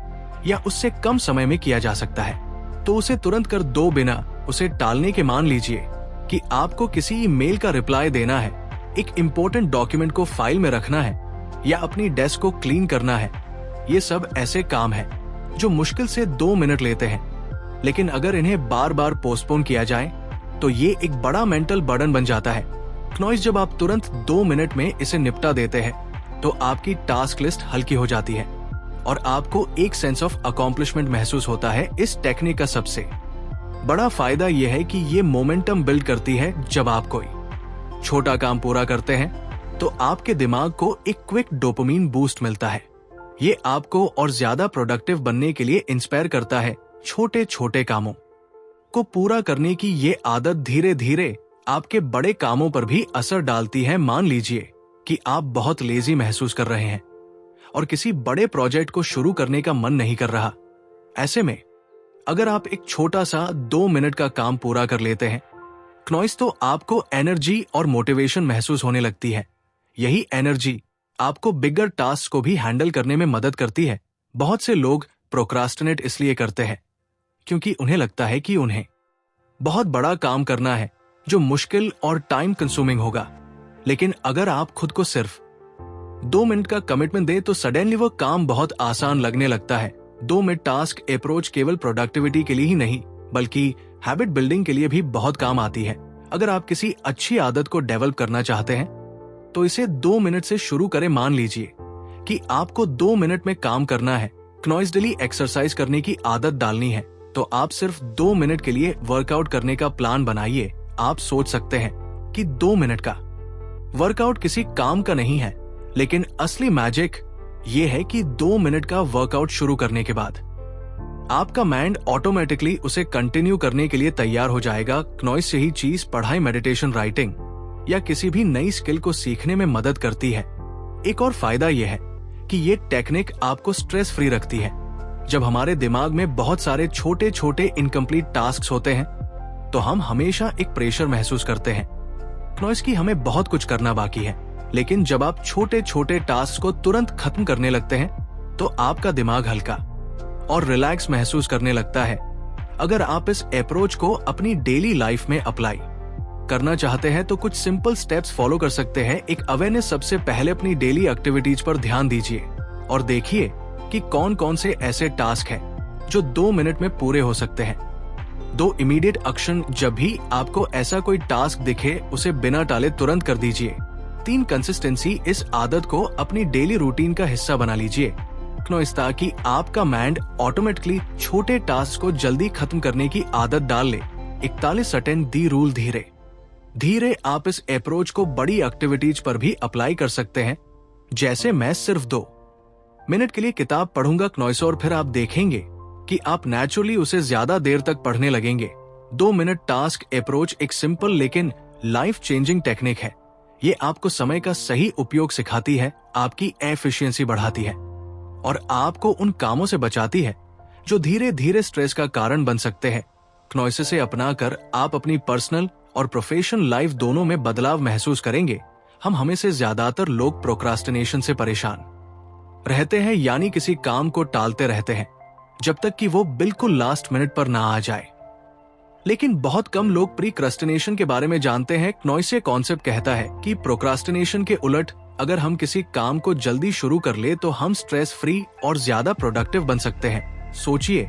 या उससे कम समय में किया जा सकता है तो उसे तुरंत कर दो बिना उसे टालने के। मान लीजिए कि आपको किसी ईमेल का रिप्लाई देना है, एक इम्पोर्टेंट डॉक्यूमेंट को फाइल में रखना है या अपनी डेस्क को क्लीन करना है। ये सब ऐसे काम है जो मुश्किल से 2 मिनट लेते हैं, लेकिन अगर इन्हें बार बार पोस्टपोन किया जाए तो ये एक बड़ा मेंटल बर्डन बन जाता है। क्नोइस जब आप तुरंत 2 मिनट में इसे निपटा देते हैं तो आपकी टास्क लिस्ट हल्की हो जाती है और आपको एक सेंस ऑफ अकॉम्प्लिशमेंट महसूस होता है। इस टेक्निक का सबसे बड़ा फायदा यह है कि ये मोमेंटम बिल्ड करती है। जब आप कोई छोटा काम पूरा करते हैं तो आपके दिमाग को एक क्विक डोपामिन बूस्ट मिलता है। ये आपको और ज्यादा प्रोडक्टिव बनने के लिए इंस्पायर करता है। छोटे छोटे कामों को पूरा करने की ये आदत धीरे धीरे आपके बड़े कामों पर भी असर डालती है। मान लीजिए कि आप बहुत लेजी महसूस कर रहे हैं और किसी बड़े प्रोजेक्ट को शुरू करने का मन नहीं कर रहा। ऐसे में अगर आप एक छोटा सा 2 मिनट का काम पूरा कर लेते हैं क्नोइस, तो आपको एनर्जी और मोटिवेशन महसूस होने लगती है। यही एनर्जी आपको बिगर टास्क को भी हैंडल करने में मदद करती है। बहुत से लोग प्रोक्रास्टिनेट इसलिए करते हैं क्योंकि उन्हें लगता है कि उन्हें बहुत बड़ा काम करना है जो मुश्किल और टाइम कंज्यूमिंग होगा। लेकिन अगर आप खुद को सिर्फ 2 मिनट का कमिटमेंट दे तो सडनली वो काम बहुत आसान लगने लगता है। 2 मिनट टास्क अप्रोच केवल प्रोडक्टिविटी के लिए ही नहीं बल्कि हैबिट बिल्डिंग के लिए भी बहुत काम आती है। अगर आप किसी अच्छी आदत को डेवलप करना चाहते हैं तो इसे 2 मिनट से शुरू करें। मान लीजिए कि आपको 2 मिनट में काम करना है, क्नॉइस डेली एक्सरसाइज करने की आदत डालनी है, तो आप सिर्फ 2 मिनट के लिए वर्कआउट करने का प्लान बनाइए। आप सोच सकते हैं कि 2 मिनट का वर्कआउट किसी काम का नहीं है, लेकिन असली मैजिक ये है कि 2 मिनट का वर्कआउट शुरू करने के बाद आपका माइंड ऑटोमेटिकली उसे कंटिन्यू करने के लिए तैयार हो जाएगा। क्नॉइस से ही चीज पढ़ाई, मेडिटेशन, राइटिंग या किसी भी नई स्किल को सीखने में मदद करती है। एक और फायदा यह है कि ये टेक्निक आपको स्ट्रेस फ्री रखती है। जब हमारे दिमाग में बहुत सारे छोटे छोटे इनकम्प्लीट टास्क होते हैं तो हम हमेशा एक प्रेशर महसूस करते हैं क्नॉइस की हमें बहुत कुछ करना बाकी है। लेकिन जब आप छोटे छोटे टास्क को तुरंत खत्म करने लगते हैं तो आपका दिमाग हल्का और रिलैक्स महसूस करने लगता है। अगर आप इस अप्रोच को अपनी डेली लाइफ में अप्लाई करना चाहते हैं तो कुछ सिंपल स्टेप्स फॉलो कर सकते हैं। एक अवेयरनेस, सबसे पहले अपनी डेली एक्टिविटीज पर ध्यान दीजिए और देखिए कि कौन कौन से ऐसे टास्क हैं जो 2 मिनट में पूरे हो सकते हैं। 2 इमीडिएट एक्शन, जब भी आपको ऐसा कोई टास्क दिखे उसे बिना टाले तुरंत कर दीजिए। 3 कंसिस्टेंसी, इस आदत को अपनी डेली रूटीन का हिस्सा बना लीजिए क्नॉइस, ताकि आपका माइंड ऑटोमेटिकली छोटे टास्क को जल्दी खत्म करने की आदत डाल ले। 41 अटेंड दी रूल, धीरे धीरे आप इस अप्रोच को बड़ी एक्टिविटीज पर भी अप्लाई कर सकते हैं। जैसे मैं सिर्फ 2 मिनट के लिए किताब पढ़ूंगा क्नॉइस, और फिर आप देखेंगे कि आप नेचुरली उसे ज्यादा देर तक पढ़ने लगेंगे। 2 मिनट टास्क अप्रोच एक सिंपल लेकिन लाइफ चेंजिंग टेक्निक है। ये आपको समय का सही उपयोग सिखाती है, आपकी एफिशिएंसी बढ़ाती है और आपको उन कामों से बचाती है जो धीरे धीरे स्ट्रेस का कारण बन सकते हैं। क्नॉइस से अपनाकर आप अपनी पर्सनल और प्रोफेशनल लाइफ दोनों में बदलाव महसूस करेंगे। हम हमें से ज्यादातर लोग प्रोक्रास्टिनेशन से परेशान रहते हैं, यानी किसी काम को टालते रहते हैं जब तक कि वो बिल्कुल लास्ट मिनट पर ना आ जाए। लेकिन बहुत कम लोग प्रीक्रस्टिनेशन के बारे में जानते हैं। क्नॉइस कॉन्सेप्ट कहता है कि प्रोक्रास्टिनेशन के उलट अगर हम किसी काम को जल्दी शुरू कर ले तो हम स्ट्रेस फ्री और ज्यादा प्रोडक्टिव बन सकते हैं। सोचिए,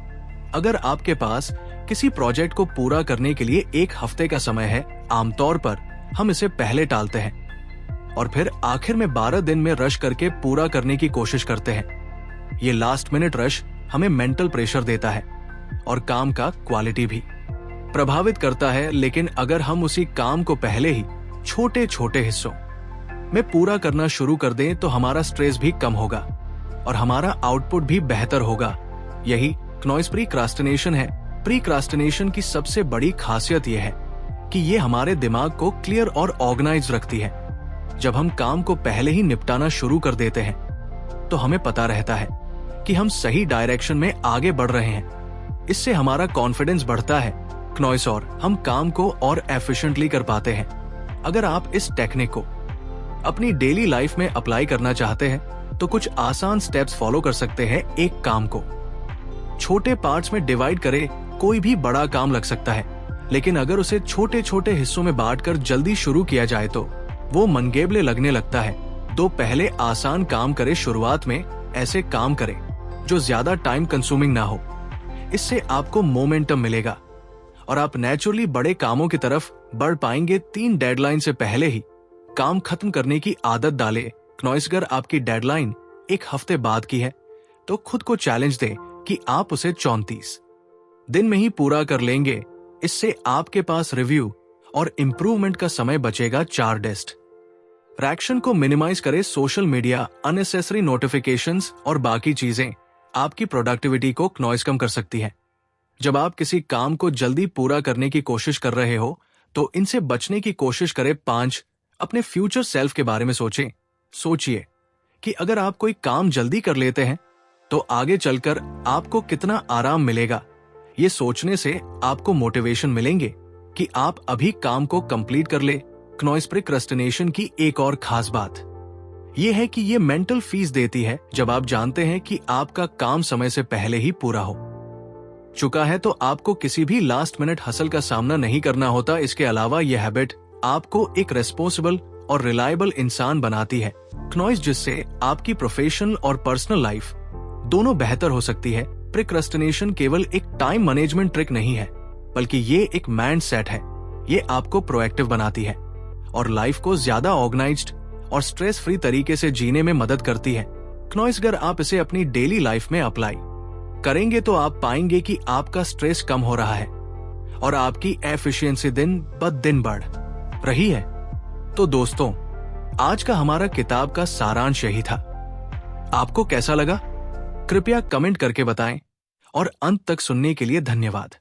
अगर आपके पास किसी प्रोजेक्ट को पूरा करने के लिए 1 हफ्ते का समय है, आमतौर पर हम इसे पहले टालते हैं और फिर आखिर में 12 दिन में रश करके पूरा करने की कोशिश करते हैं। ये लास्ट मिनट रश हमें मेंटल प्रेशर देता है और काम का क्वालिटी भी प्रभावित करता है। लेकिन अगर हम उसी काम को पहले ही छोटे छोटे हिस्सों में पूरा करना शुरू कर दें तो हमारा स्ट्रेस भी कम होगा और हमारा आउटपुट भी बेहतर होगा। यही क्नॉइस प्रीक्रास्टिनेशन है। प्रीक्रास्टिनेशन की सबसे बड़ी खासियत यह है कि ये हमारे दिमाग को क्लियर और ऑर्गेनाइज रखती है। जब हम काम को पहले ही निपटाना शुरू कर देते हैं तो हमें पता रहता है कि हम सही डायरेक्शन में आगे बढ़ रहे हैं। इससे हमारा कॉन्फिडेंस बढ़ता है क्नॉइस और हम काम को और एफिशिएंटली कर पाते हैं। अगर आप इस टेक्निक को अपनी डेली लाइफ में अप्लाई करना चाहते हैं तो कुछ आसान स्टेप्स फॉलो कर सकते हैं। एक काम को छोटे पार्ट्स में डिवाइड करें। कोई भी बड़ा काम लग सकता है, लेकिन अगर उसे छोटे छोटे हिस्सों में बांटकर जल्दी शुरू किया जाए तो वो मनगेबले लगने लगता है। 2 पहले आसान काम करें। शुरुआत में ऐसे काम करें जो ज्यादा टाइम कंज्यूमिंग ना हो। इससे आपको मोमेंटम मिलेगा और आप नेचुरली बड़े कामों की तरफ बढ़ पाएंगे। 3 डेडलाइन से पहले ही काम खत्म करने की आदत डालें। क्नॉइस, अगर आपकी डेडलाइन 1 हफ्ते बाद की है तो खुद को चैलेंज दें कि आप उसे 34 दिन में ही पूरा कर लेंगे। इससे आपके पास रिव्यू और इंप्रूवमेंट का समय बचेगा। 4 डिस्ट्रैक्शन को मिनिमाइज करें। सोशल मीडिया, अननेसेसरी नोटिफिकेशंस और बाकी चीजें आपकी प्रोडक्टिविटी को क्नॉइस कम कर सकती है। जब आप किसी काम को जल्दी पूरा करने की कोशिश कर रहे हो तो इनसे बचने की कोशिश करें। 5 अपने फ्यूचर सेल्फ के बारे में सोचें। सोचिए कि अगर आप कोई काम जल्दी कर लेते हैं तो आगे चलकर आपको कितना आराम मिलेगा। ये सोचने से आपको मोटिवेशन मिलेंगे कि आप अभी काम को कंप्लीट कर ले। क्नॉइस प्रीक्रस्टिनेशन की एक और खास बात यह है कि ये मेंटल पीस देती है। जब आप जानते हैं कि आपका काम समय से पहले ही पूरा हो चुका है तो आपको किसी भी लास्ट मिनट हसल का सामना नहीं करना होता। इसके अलावा यह हैबिट आपको एक रेस्पॉन्सिबल और रिलायबल इंसान बनाती है। क्नॉइज, जिससे आपकी प्रोफेशनल और पर्सनल लाइफ दोनों बेहतर हो सकती है। प्रोक्रेस्टिनेशन केवल एक टाइम मैनेजमेंट ट्रिक नहीं है, बल्कि ये एक माइंड सेट है। ये आपको प्रोएक्टिव बनाती है और लाइफ को ज्यादा ऑर्गेनाइज्ड और स्ट्रेस फ्री तरीके से जीने में मदद करती है। क्नॉइज, अगर आप इसे अपनी डेली लाइफ में अप्लाई करेंगे तो आप पाएंगे कि आपका स्ट्रेस कम हो रहा है और आपकी एफिशिएंसी दिन ब दिन बढ़ रही है। तो दोस्तों, आज का हमारा किताब का सारांश यही था। आपको कैसा लगा? कृपया कमेंट करके बताएं और अंत तक सुनने के लिए धन्यवाद।